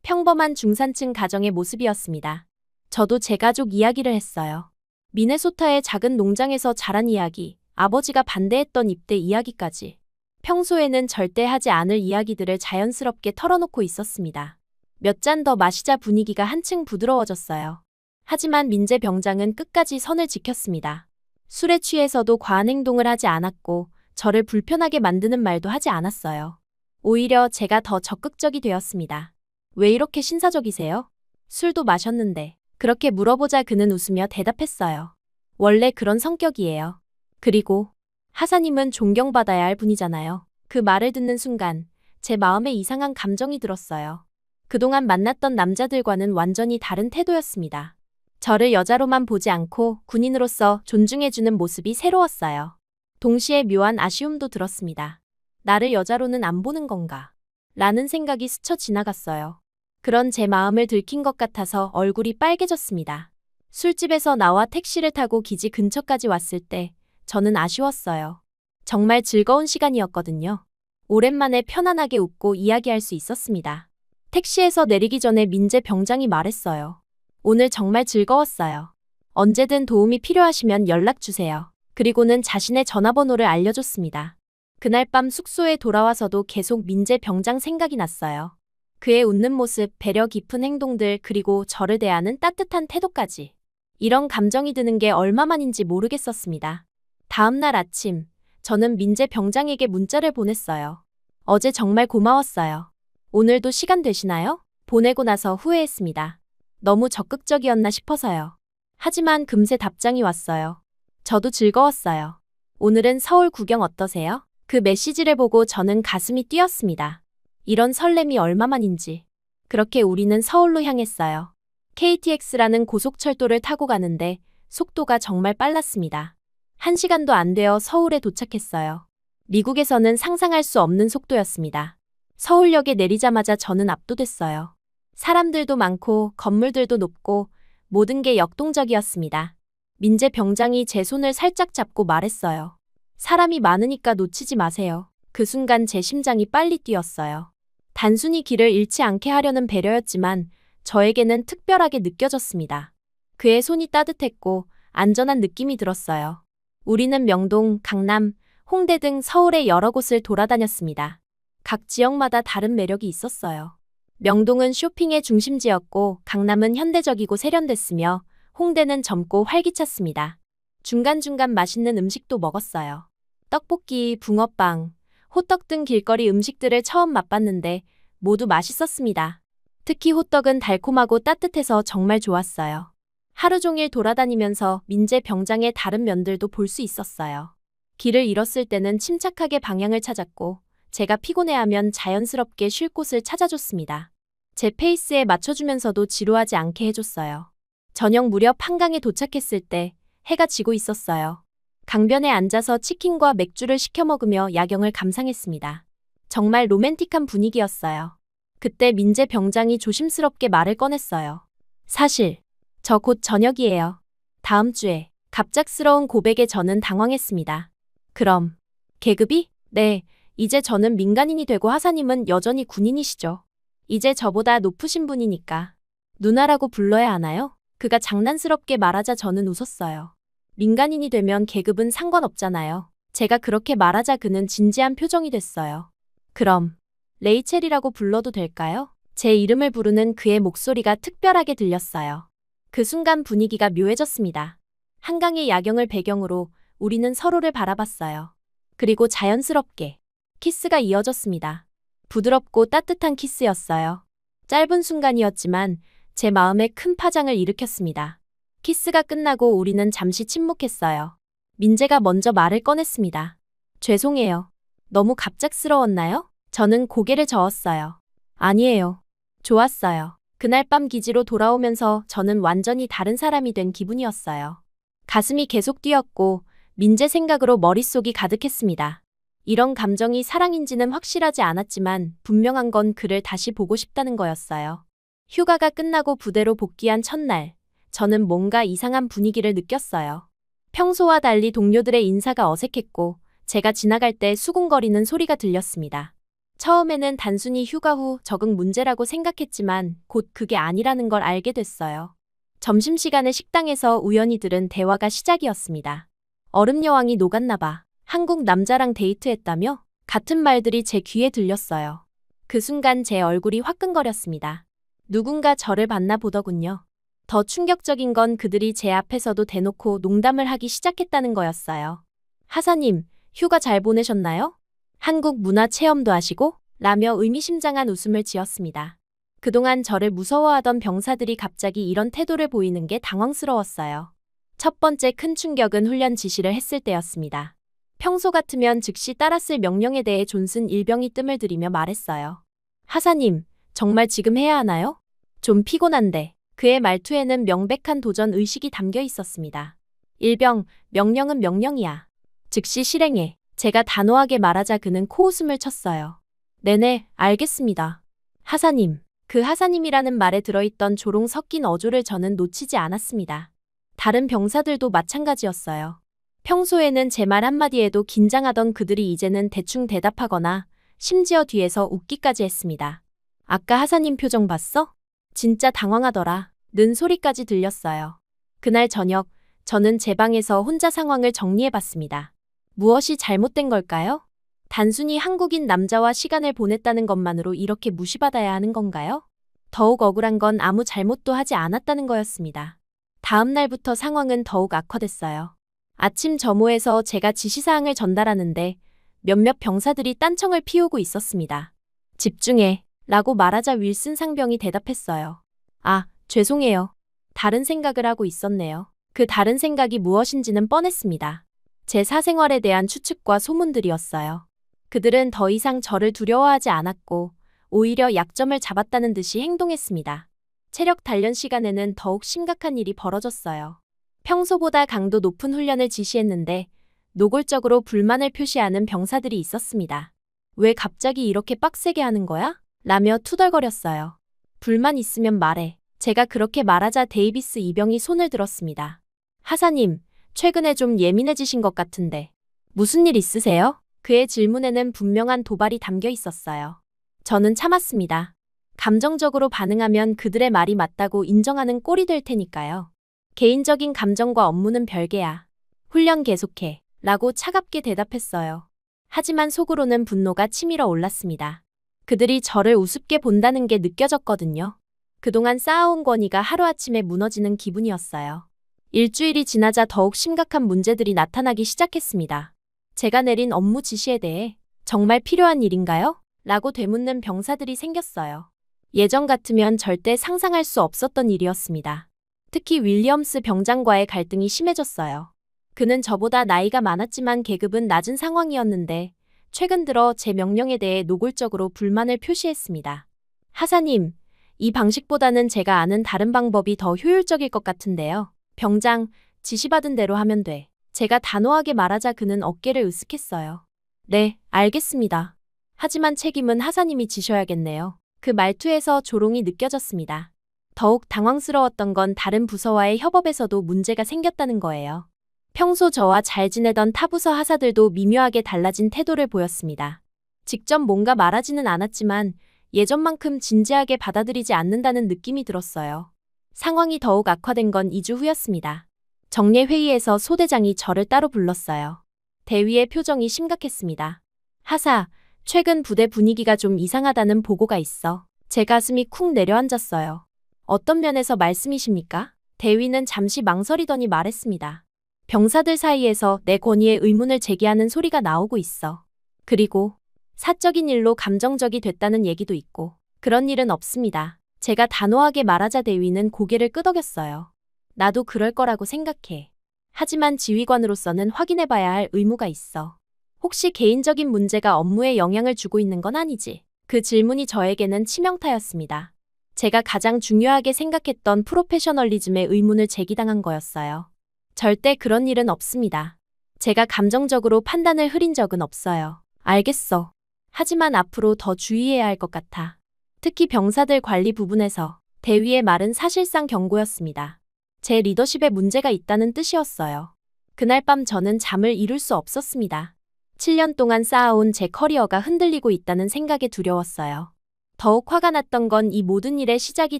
평범한 중산층 가정의 모습이었습니다. 저도 제 가족 이야기를 했어요. 미네소타의 작은 농장에서 자란 이야기, 아버지가 반대했던 입대 이야기까지. 평소에는 절대 하지 않을 이야기들을 자연스럽게 털어놓고 있었습니다. 몇 잔 더 마시자 분위기가 한층 부드러워졌어요. 하지만 민재 병장은 끝까지 선을 지켰습니다. 술에 취해서도 과한 행동을 하지 않았고 저를 불편하게 만드는 말도 하지 않았어요. 오히려 제가 더 적극적이 되었습니다. 왜 이렇게 신사적이세요? 술도 마셨는데. 그렇게 물어보자 그는 웃으며 대답했어요. 원래 그런 성격이에요. 그리고 하사님은 존경받아야 할 분이잖아요. 그 말을 듣는 순간 제 마음에 이상한 감정이 들었어요. 그동안 만났던 남자들과는 완전히 다른 태도였습니다. 저를 여자로만 보지 않고 군인으로서 존중해주는 모습이 새로웠어요. 동시에 묘한 아쉬움도 들었습니다. 나를 여자로는 안 보는 건가? 라는 생각이 스쳐 지나갔어요. 그런 제 마음을 들킨 것 같아서 얼굴이 빨개졌습니다. 술집에서 나와 택시를 타고 기지 근처까지 왔을 때 저는 아쉬웠어요. 정말 즐거운 시간이었거든요. 오랜만에 편안하게 웃고 이야기할 수 있었습니다. 택시에서 내리기 전에 민재 병장이 말했어요. 오늘 정말 즐거웠어요. 언제든 도움이 필요하시면 연락 주세요. 그리고는 자신의 전화번호를 알려줬습니다. 그날 밤 숙소에 돌아와서도 계속 민재 병장 생각이 났어요. 그의 웃는 모습, 배려 깊은 행동들, 그리고 저를 대하는 따뜻한 태도까지. 이런 감정이 드는 게 얼마만인지 모르겠었습니다. 다음 날 아침, 저는 민재 병장에게 문자를 보냈어요. 어제 정말 고마웠어요. 오늘도 시간 되시나요? 보내고 나서 후회했습니다. 너무 적극적이었나 싶어서요. 하지만 금세 답장이 왔어요. 저도 즐거웠어요. 오늘은 서울 구경 어떠세요? 그 메시지를 보고 저는 가슴이 뛰었습니다. 이런 설렘이 얼마만인지. 그렇게 우리는 서울로 향했어요. KTX라는 고속철도를 타고 가는데 속도가 정말 빨랐습니다. 1시간도 안 되어 서울에 도착했어요. 미국에서는 상상할 수 없는 속도였습니다. 서울역에 내리자마자 저는 압도됐어요. 사람들도 많고 건물들도 높고 모든 게 역동적이었습니다. 민재 병장이 제 손을 살짝 잡고 말했어요. 사람이 많으니까 놓치지 마세요. 그 순간 제 심장이 빨리 뛰었어요. 단순히 길을 잃지 않게 하려는 배려였지만 저에게는 특별하게 느껴졌습니다. 그의 손이 따뜻했고 안전한 느낌이 들었어요. 우리는 명동, 강남, 홍대 등 서울의 여러 곳을 돌아다녔습니다. 각 지역마다 다른 매력이 있었어요. 명동은 쇼핑의 중심지였고 강남은 현대적이고 세련됐으며 홍대는 젊고 활기찼습니다. 중간중간 맛있는 음식도 먹었어요. 떡볶이, 붕어빵, 호떡 등 길거리 음식들을 처음 맛봤는데 모두 맛있었습니다. 특히 호떡은 달콤하고 따뜻해서 정말 좋았어요. 하루 종일 돌아다니면서 민재 병장의 다른 면들도 볼 수 있었어요. 길을 잃었을 때는 침착하게 방향을 찾았고 제가 피곤해하면 자연스럽게 쉴 곳을 찾아줬습니다. 제 페이스에 맞춰주면서도 지루하지 않게 해줬어요. 저녁 무렵 한강에 도착했을 때 해가 지고 있었어요. 강변에 앉아서 치킨과 맥주를 시켜 먹으며 야경을 감상했습니다. 정말 로맨틱한 분위기였어요. 그때 민재 병장이 조심스럽게 말을 꺼냈어요. 사실, 저 곧 전역이에요. 다음 주에. 갑작스러운 고백에 저는 당황했습니다. 그럼, 계급이? 네, 이제 저는 민간인이 되고 하사님은 여전히 군인이시죠. 이제 저보다 높으신 분이니까. 누나라고 불러야 하나요? 그가 장난스럽게 말하자 저는 웃었어요. 민간인이 되면 계급은 상관없잖아요. 제가 그렇게 말하자 그는 진지한 표정이 됐어요. 그럼, 레이첼이라고 불러도 될까요? 제 이름을 부르는 그의 목소리가 특별하게 들렸어요. 그 순간 분위기가 묘해졌습니다. 한강의 야경을 배경으로 우리는 서로를 바라봤어요. 그리고 자연스럽게 키스가 이어졌습니다. 부드럽고 따뜻한 키스였어요. 짧은 순간이었지만 제 마음에 큰 파장을 일으켰습니다. 키스가 끝나고 우리는 잠시 침묵했어요. 민재가 먼저 말을 꺼냈습니다. 죄송해요. 너무 갑작스러웠나요? 저는 고개를 저었어요. 아니에요. 좋았어요. 그날 밤 기지로 돌아오면서 저는 완전히 다른 사람이 된 기분이었어요. 가슴이 계속 뛰었고 민재 생각으로 머릿속이 가득했습니다. 이런 감정이 사랑인지는 확실하지 않았지만 분명한 건 그를 다시 보고 싶다는 거였어요. 휴가가 끝나고 부대로 복귀한 첫날, 저는 뭔가 이상한 분위기를 느꼈어요. 평소와 달리 동료들의 인사가 어색했고 제가 지나갈 때 수군거리는 소리가 들렸습니다. 처음에는 단순히 휴가 후 적응 문제라고 생각했지만 곧 그게 아니라는 걸 알게 됐어요. 점심시간에 식당에서 우연히 들은 대화가 시작이었습니다. 얼음 여왕이 녹았나 봐. 한국 남자랑 데이트했다며? 같은 말들이 제 귀에 들렸어요. 그 순간 제 얼굴이 화끈거렸습니다. 누군가 저를 봤나 보더군요. 더 충격적인 건 그들이 제 앞에서도 대놓고 농담을 하기 시작했다는 거였어요. 하사님, 휴가 잘 보내셨나요? 한국 문화 체험도 하시고? 라며 의미심장한 웃음을 지었습니다. 그동안 저를 무서워하던 병사들이 갑자기 이런 태도를 보이는 게 당황스러웠어요. 첫 번째 큰 충격은 훈련 지시를 했을 때였습니다. 평소 같으면 즉시 따랐을 명령에 대해 존슨 일병이 뜸을 들이며 말했어요. 하사님, 정말 지금 해야 하나요? 좀 피곤한데. 그의 말투에는 명백한 도전 의식이 담겨 있었습니다. 일병, 명령은 명령이야. 즉시 실행해. 제가 단호하게 말하자 그는 코웃음을 쳤어요. 네네, 알겠습니다. 하사님. 그 하사님이라는 말에 들어있던 조롱 섞인 어조를 저는 놓치지 않았습니다. 다른 병사들도 마찬가지였어요. 평소에는 제 말 한마디에도 긴장하던 그들이 이제는 대충 대답하거나 심지어 뒤에서 웃기까지 했습니다. 아까 하사님 표정 봤어? 진짜 당황하더라. 는 소리까지 들렸어요. 그날 저녁, 저는 제 방에서 혼자 상황을 정리해봤습니다. 무엇이 잘못된 걸까요? 단순히 한국인 남자와 시간을 보냈다는 것만으로 이렇게 무시받아야 하는 건가요? 더욱 억울한 건 아무 잘못도 하지 않았다는 거였습니다. 다음 날부터 상황은 더욱 악화됐어요. 아침 점호에서 제가 지시사항을 전달하는데 몇몇 병사들이 딴청을 피우고 있었습니다. 집중해 라고 말하자 윌슨 상병이 대답했어요. 아, 죄송해요. 다른 생각을 하고 있었네요. 그 다른 생각이 무엇인지는 뻔했습니다. 제 사생활에 대한 추측과 소문들이었어요. 그들은 더 이상 저를 두려워하지 않았고 오히려 약점을 잡았다는 듯이 행동했습니다. 체력 단련 시간에는 더욱 심각한 일이 벌어졌어요. 평소보다 강도 높은 훈련을 지시했는데 노골적으로 불만을 표시하는 병사들이 있었습니다. 왜 갑자기 이렇게 빡세게 하는 거야? 라며 투덜거렸어요. 불만 있으면 말해. 제가 그렇게 말하자 데이비스 이병이 손을 들었습니다. 하사님, 최근에 좀 예민해지신 것 같은데. 무슨 일 있으세요? 그의 질문에는 분명한 도발이 담겨 있었어요. 저는 참았습니다. 감정적으로 반응하면 그들의 말이 맞다고 인정하는 꼴이 될 테니까요. 개인적인 감정과 업무는 별개야. 훈련 계속해. 라고 차갑게 대답했어요. 하지만 속으로는 분노가 치밀어 올랐습니다. 그들이 저를 우습게 본다는 게 느껴졌거든요. 그동안 쌓아온 권위가 하루아침에 무너지는 기분이었어요. 일주일이 지나자 더욱 심각한 문제들이 나타나기 시작했습니다. 제가 내린 업무 지시에 대해 정말 필요한 일인가요? 라고 되묻는 병사들이 생겼어요. 예전 같으면 절대 상상할 수 없었던 일이었습니다. 특히 윌리엄스 병장과의 갈등이 심해졌어요. 그는 저보다 나이가 많았지만 계급은 낮은 상황이었는데 최근 들어 제 명령에 대해 노골적으로 불만을 표시했습니다. 하사님, 이 방식보다는 제가 아는 다른 방법이 더 효율적일 것 같은데요. 병장, 지시받은 대로 하면 돼. 제가 단호하게 말하자 그는 어깨를 으쓱했어요. 네, 알겠습니다. 하지만 책임은 하사님이 지셔야겠네요. 그 말투에서 조롱이 느껴졌습니다. 더욱 당황스러웠던 건 다른 부서와의 협업에서도 문제가 생겼다는 거예요. 평소 저와 잘 지내던 타부서 하사들도 미묘하게 달라진 태도를 보였습니다. 직접 뭔가 말하지는 않았지만 예전만큼 진지하게 받아들이지 않는다는 느낌이 들었어요. 상황이 더욱 악화된 건 2주 후였습니다. 정례회의에서 소대장이 저를 따로 불렀어요. 대위의 표정이 심각했습니다. 하사, 최근 부대 분위기가 좀 이상하다는 보고가 있어. 제 가슴이 쿵 내려앉았어요. 어떤 면에서 말씀이십니까? 대위는 잠시 망설이더니 말했습니다. 병사들 사이에서 내 권위에 의문을 제기하는 소리가 나오고 있어. 그리고 사적인 일로 감정적이 됐다는 얘기도 있고. 그런 일은 없습니다. 제가 단호하게 말하자 대위는 고개를 끄덕였어요. 나도 그럴 거라고 생각해. 하지만 지휘관으로서는 확인해봐야 할 의무가 있어. 혹시 개인적인 문제가 업무에 영향을 주고 있는 건 아니지? 그 질문이 저에게는 치명타였습니다. 제가 가장 중요하게 생각했던 프로페셔널리즘의 의문을 제기당한 거였어요. 절대 그런 일은 없습니다. 제가 감정적으로 판단을 흐린 적은 없어요. 알겠어. 하지만 앞으로 더 주의해야 할 것 같아. 특히 병사들 관리 부분에서. 대위의 말은 사실상 경고였습니다. 제 리더십에 문제가 있다는 뜻이었어요. 그날 밤 저는 잠을 이룰 수 없었습니다. 7년 동안 쌓아온 제 커리어가 흔들리고 있다는 생각에 두려웠어요. 더욱 화가 났던 건 이 모든 일의 시작이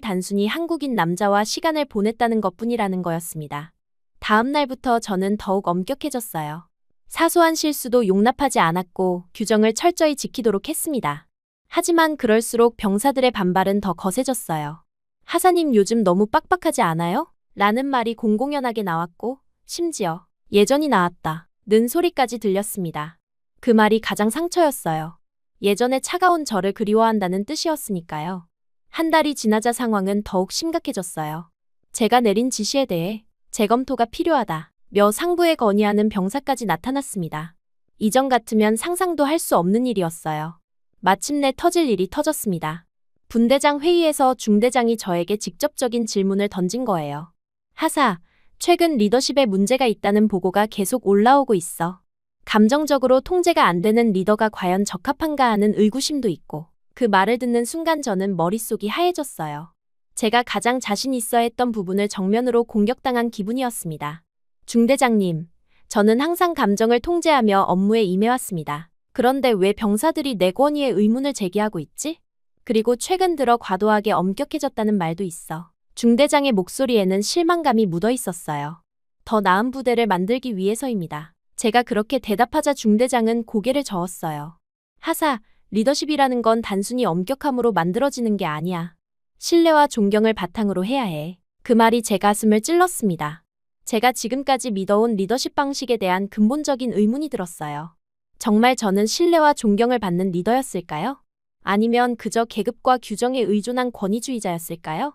단순히 한국인 남자와 시간을 보냈다는 것뿐이라는 거였습니다. 다음 날부터 저는 더욱 엄격해졌어요. 사소한 실수도 용납하지 않았고 규정을 철저히 지키도록 했습니다. 하지만 그럴수록 병사들의 반발은 더 거세졌어요. 하사님 요즘 너무 빡빡하지 않아요? 라는 말이 공공연하게 나왔고 심지어 예전이 나았다 는 소리까지 들렸습니다. 그 말이 가장 상처였어요. 예전에 차가운 저를 그리워한다는 뜻이었으니까요. 한 달이 지나자 상황은 더욱 심각해졌어요. 제가 내린 지시에 대해 재검토가 필요하다 며 상부에 건의하는 병사까지 나타났습니다. 이전 같으면 상상도 할 수 없는 일이었어요. 마침내 터질 일이 터졌습니다. 분대장 회의에서 중대장이 저에게 직접적인 질문을 던진 거예요. 하사, 최근 리더십에 문제가 있다는 보고가 계속 올라오고 있어. 감정적으로 통제가 안 되는 리더가 과연 적합한가 하는 의구심도 있고. 그 말을 듣는 순간 저는 머릿속이 하얘졌어요. 제가 가장 자신 있어 했던 부분을 정면으로 공격당한 기분이었습니다. 중대장님, 저는 항상 감정을 통제하며 업무에 임해왔습니다. 그런데 왜 병사들이 내 권위에 의문을 제기하고 있지? 그리고 최근 들어 과도하게 엄격해졌다는 말도 있어. 중대장의 목소리에는 실망감이 묻어 있었어요. 더 나은 부대를 만들기 위해서입니다. 제가 그렇게 대답하자 중대장은 고개를 저었어요. 하사, 리더십이라는 건 단순히 엄격함으로 만들어지는 게 아니야. 신뢰와 존경을 바탕으로 해야 해. 그 말이 제 가슴을 찔렀습니다. 제가 지금까지 믿어온 리더십 방식에 대한 근본적인 의문이 들었어요. 정말 저는 신뢰와 존경을 받는 리더였을까요? 아니면 그저 계급과 규정에 의존한 권위주의자였을까요?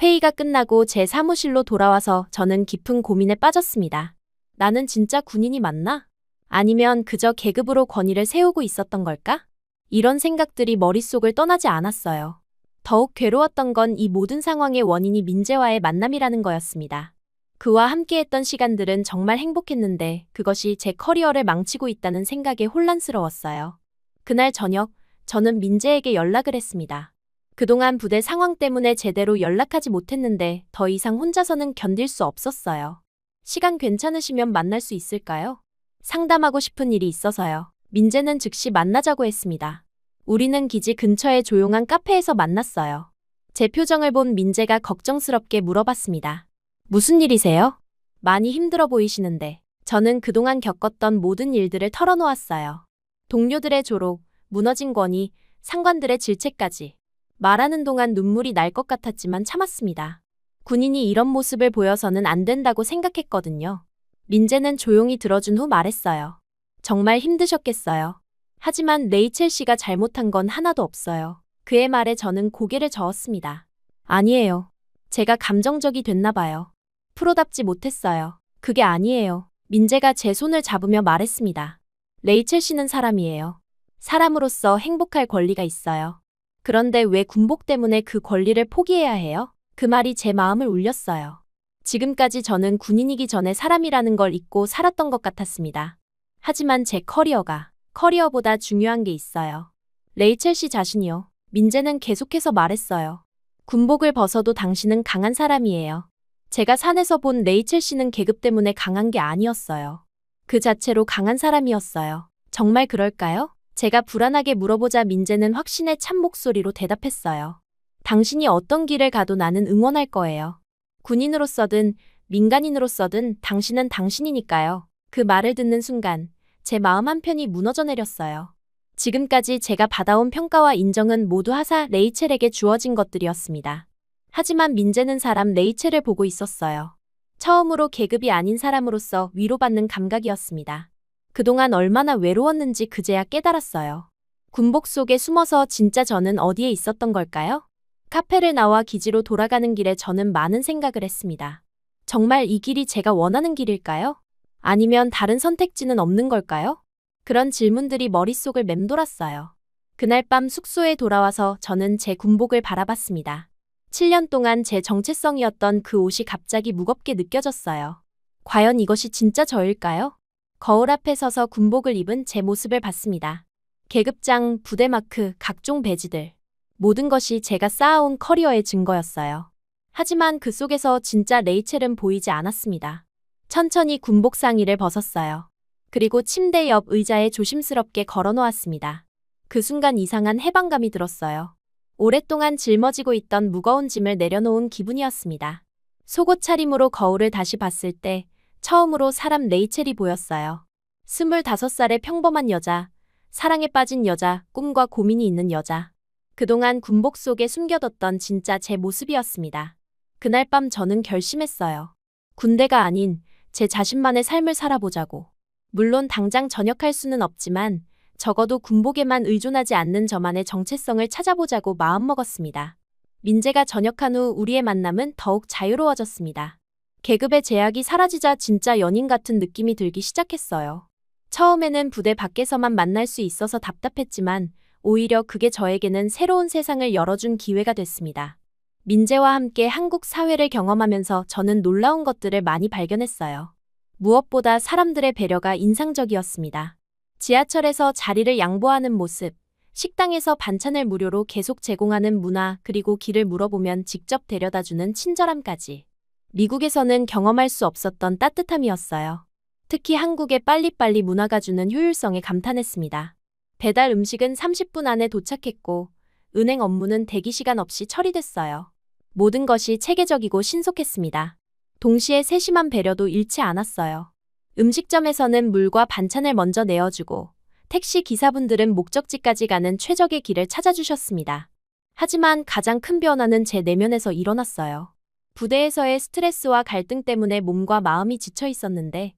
회의가 끝나고 제 사무실로 돌아와서 저는 깊은 고민에 빠졌습니다. 나는 진짜 군인이 맞나? 아니면 그저 계급으로 권위를 세우고 있었던 걸까? 이런 생각들이 머릿속을 떠나지 않았어요. 더욱 괴로웠던 건 이 모든 상황의 원인이 민재와의 만남이라는 거였습니다. 그와 함께했던 시간들은 정말 행복했는데 그것이 제 커리어를 망치고 있다는 생각에 혼란스러웠어요. 그날 저녁, 저는 민재에게 연락을 했습니다. 그동안 부대 상황 때문에 제대로 연락하지 못했는데 더 이상 혼자서는 견딜 수 없었어요. 시간 괜찮으시면 만날 수 있을까요? 상담하고 싶은 일이 있어서요. 민재는 즉시 만나자고 했습니다. 우리는 기지 근처의 조용한 카페에서 만났어요. 제 표정을 본 민재가 걱정스럽게 물어봤습니다. 무슨 일이세요? 많이 힘들어 보이시는데. 저는 그동안 겪었던 모든 일들을 털어놓았어요. 동료들의 조롱, 무너진 권위, 상관들의 질책까지. 말하는 동안 눈물이 날 것 같았지만 참았습니다. 군인이 이런 모습을 보여서는 안 된다고 생각했거든요. 민재는 조용히 들어준 후 말했어요. 정말 힘드셨겠어요. 하지만 레이첼 씨가 잘못한 건 하나도 없어요. 그의 말에 저는 고개를 저었습니다. 아니에요. 제가 감정적이 됐나 봐요. 프로답지 못했어요. 그게 아니에요. 민재가 제 손을 잡으며 말했습니다. 레이첼 씨는 사람이에요. 사람으로서 행복할 권리가 있어요. 그런데 왜 군복 때문에 그 권리를 포기해야 해요? 그 말이 제 마음을 울렸어요. 지금까지 저는 군인이기 전에 사람이라는 걸 잊고 살았던 것 같았습니다. 하지만 제 커리어보다 중요한 게 있어요. 레이첼 씨 자신이요. 민재는 계속해서 말했어요. 군복을 벗어도 당신은 강한 사람이에요. 제가 산에서 본 레이첼 씨는 계급 때문에 강한 게 아니었어요. 그 자체로 강한 사람이었어요. 정말 그럴까요? 제가 불안하게 물어보자 민재는 확신의 찬 목소리로 대답했어요. 당신이 어떤 길을 가도 나는 응원할 거예요. 군인으로서든 민간인으로서든 당신은 당신이니까요. 그 말을 듣는 순간 제 마음 한편이 무너져 내렸어요. 지금까지 제가 받아온 평가와 인정은 모두 하사 레이첼에게 주어진 것들이었습니다. 하지만 민재는 사람 레이첼을 보고 있었어요. 처음으로 계급이 아닌 사람으로서 위로받는 감각이었습니다. 그동안 얼마나 외로웠는지 그제야 깨달았어요. 군복 속에 숨어서 진짜 저는 어디에 있었던 걸까요? 카페를 나와 기지로 돌아가는 길에 저는 많은 생각을 했습니다. 정말 이 길이 제가 원하는 길일까요? 아니면 다른 선택지는 없는 걸까요? 그런 질문들이 머릿속을 맴돌았어요. 그날 밤 숙소에 돌아와서 저는 제 군복을 바라봤습니다. 7년 동안 제 정체성이었던 그 옷이 갑자기 무겁게 느껴졌어요. 과연 이것이 진짜 저일까요? 거울 앞에 서서 군복을 입은 제 모습을 봤습니다. 계급장, 부대 마크, 각종 배지들. 모든 것이 제가 쌓아온 커리어의 증거였어요. 하지만 그 속에서 진짜 레이첼은 보이지 않았습니다. 천천히 군복 상의를 벗었어요. 그리고 침대 옆 의자에 조심스럽게 걸어놓았습니다. 그 순간 이상한 해방감이 들었어요. 오랫동안 짊어지고 있던 무거운 짐을 내려놓은 기분이었습니다. 속옷 차림으로 거울을 다시 봤을 때 처음으로 사람 레이첼이 보였어요. 25살의 평범한 여자, 사랑에 빠진 여자, 꿈과 고민이 있는 여자. 그동안 군복 속에 숨겨뒀던 진짜 제 모습이었습니다. 그날 밤 저는 결심했어요. 군대가 아닌 제 자신만의 삶을 살아보자고. 물론 당장 전역할 수는 없지만 적어도 군복에만 의존하지 않는 저만의 정체성을 찾아보자고 마음먹었습니다. 민재가 전역한 후 우리의 만남은 더욱 자유로워졌습니다. 계급의 제약이 사라지자 진짜 연인 같은 느낌이 들기 시작했어요. 처음에는 부대 밖에서만 만날 수 있어서 답답했지만 오히려 그게 저에게는 새로운 세상을 열어준 기회가 됐습니다. 민재와 함께 한국 사회를 경험하면서 저는 놀라운 것들을 많이 발견했어요. 무엇보다 사람들의 배려가 인상적이었습니다. 지하철에서 자리를 양보하는 모습, 식당에서 반찬을 무료로 계속 제공하는 문화, 그리고 길을 물어보면 직접 데려다주는 친절함까지. 미국에서는 경험할 수 없었던 따뜻함이었어요. 특히 한국의 빨리빨리 문화가 주는 효율성에 감탄했습니다. 배달 음식은 30분 안에 도착했고 은행 업무는 대기 시간 없이 처리됐어요. 모든 것이 체계적이고 신속했습니다. 동시에 세심한 배려도 잃지 않았어요. 음식점에서는 물과 반찬을 먼저 내어주고 택시 기사분들은 목적지까지 가는 최적의 길을 찾아주셨습니다. 하지만 가장 큰 변화는 제 내면에서 일어났어요. 부대에서의 스트레스와 갈등 때문에 몸과 마음이 지쳐 있었는데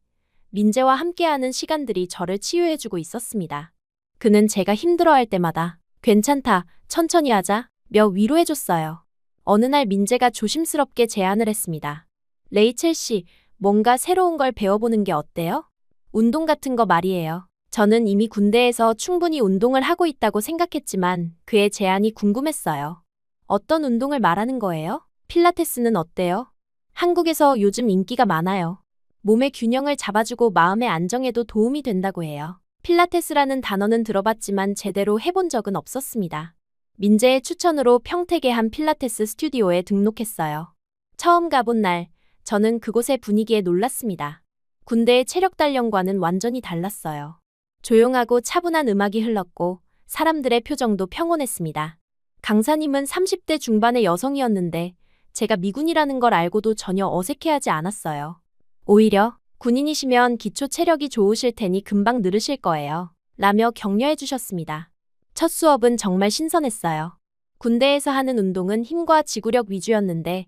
민재와 함께하는 시간들이 저를 치유해주고 있었습니다. 그는 제가 힘들어할 때마다 괜찮다, 천천히 하자, 며 위로해줬어요. 어느 날 민재가 조심스럽게 제안을 했습니다. 레이첼 씨, 뭔가 새로운 걸 배워보는 게 어때요? 운동 같은 거 말이에요. 저는 이미 군대에서 충분히 운동을 하고 있다고 생각했지만 그의 제안이 궁금했어요. 어떤 운동을 말하는 거예요? 필라테스는 어때요? 한국에서 요즘 인기가 많아요. 몸의 균형을 잡아주고 마음의 안정에도 도움이 된다고 해요. 필라테스라는 단어는 들어봤지만 제대로 해본 적은 없었습니다. 민재의 추천으로 평택의 한 필라테스 스튜디오에 등록했어요. 처음 가본 날, 저는 그곳의 분위기에 놀랐습니다. 군대의 체력 단련과는 완전히 달랐어요. 조용하고 차분한 음악이 흘렀고 사람들의 표정도 평온했습니다. 강사님은 30대 중반의 여성이었는데 제가 미군이라는 걸 알고도 전혀 어색해하지 않았어요. 오히려 군인이시면 기초 체력이 좋으실 테니 금방 늘으실 거예요. 라며 격려해 주셨습니다. 첫 수업은 정말 신선했어요. 군대에서 하는 운동은 힘과 지구력 위주였는데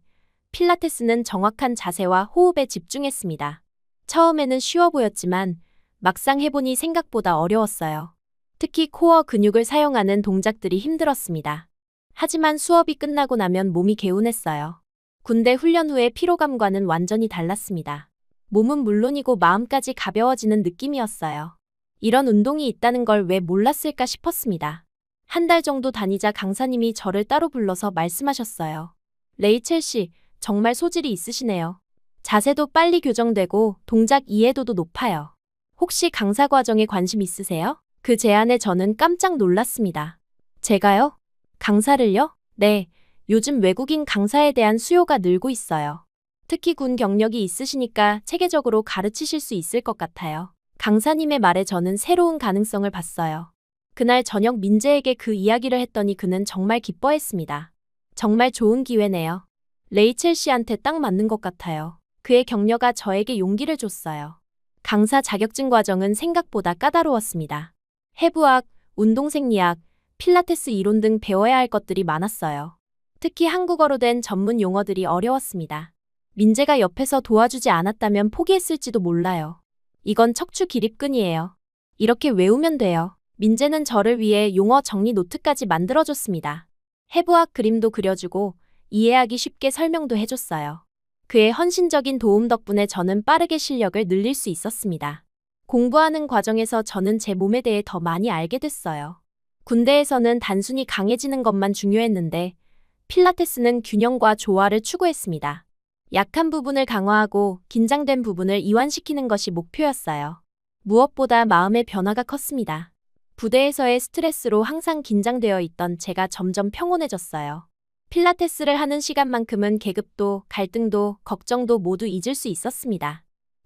필라테스는 정확한 자세와 호흡에 집중했습니다. 처음에는 쉬워 보였지만 막상 해보니 생각보다 어려웠어요. 특히 코어 근육을 사용하는 동작들이 힘들었습니다. 하지만 수업이 끝나고 나면 몸이 개운했어요. 군대 훈련 후의 피로감과는 완전히 달랐습니다. 몸은 물론이고 마음까지 가벼워지는 느낌이었어요. 이런 운동이 있다는 걸 왜 몰랐을까 싶었습니다. 한 달 정도 다니자 강사님이 저를 따로 불러서 말씀하셨어요. 레이첼 씨, 정말 소질이 있으시네요. 자세도 빨리 교정되고 동작 이해도도 높아요. 혹시 강사 과정에 관심 있으세요? 그 제안에 저는 깜짝 놀랐습니다. 제가요? 강사를요? 네, 요즘 외국인 강사에 대한 수요가 늘고 있어요. 특히 군 경력이 있으시니까 체계적으로 가르치실 수 있을 것 같아요. 강사님의 말에 저는 새로운 가능성을 봤어요. 그날 저녁 민재에게 그 이야기를 했더니 그는 정말 기뻐했습니다. 정말 좋은 기회네요. 레이첼 씨한테 딱 맞는 것 같아요. 그의 격려가 저에게 용기를 줬어요. 강사 자격증 과정은 생각보다 까다로웠습니다. 해부학, 운동생리학, 필라테스 이론 등 배워야 할 것들이 많았어요. 특히 한국어로 된 전문 용어들이 어려웠습니다. 민재가 옆에서 도와주지 않았다면 포기했을지도 몰라요. 이건 척추 기립근이에요. 이렇게 외우면 돼요. 민재는 저를 위해 용어 정리 노트까지 만들어줬습니다. 해부학 그림도 그려주고 이해하기 쉽게 설명도 해줬어요. 그의 헌신적인 도움 덕분에 저는 빠르게 실력을 늘릴 수 있었습니다. 공부하는 과정에서 저는 제 몸에 대해 더 많이 알게 됐어요. 군대에서는 단순히 강해지는 것만 중요했는데 필라테스는 균형과 조화를 추구했습니다. 약한 부분을 강화하고 긴장된 부분을 이완시키는 것이 목표였어요. 무엇보다 마음의 변화가 컸습니다. 부대에서의 스트레스로 항상 긴장되어 있던 제가 점점 평온해졌어요. 필라테스를 하는 시간만큼은 계급도, 갈등도, 걱정도 모두 잊을 수 있었습니다.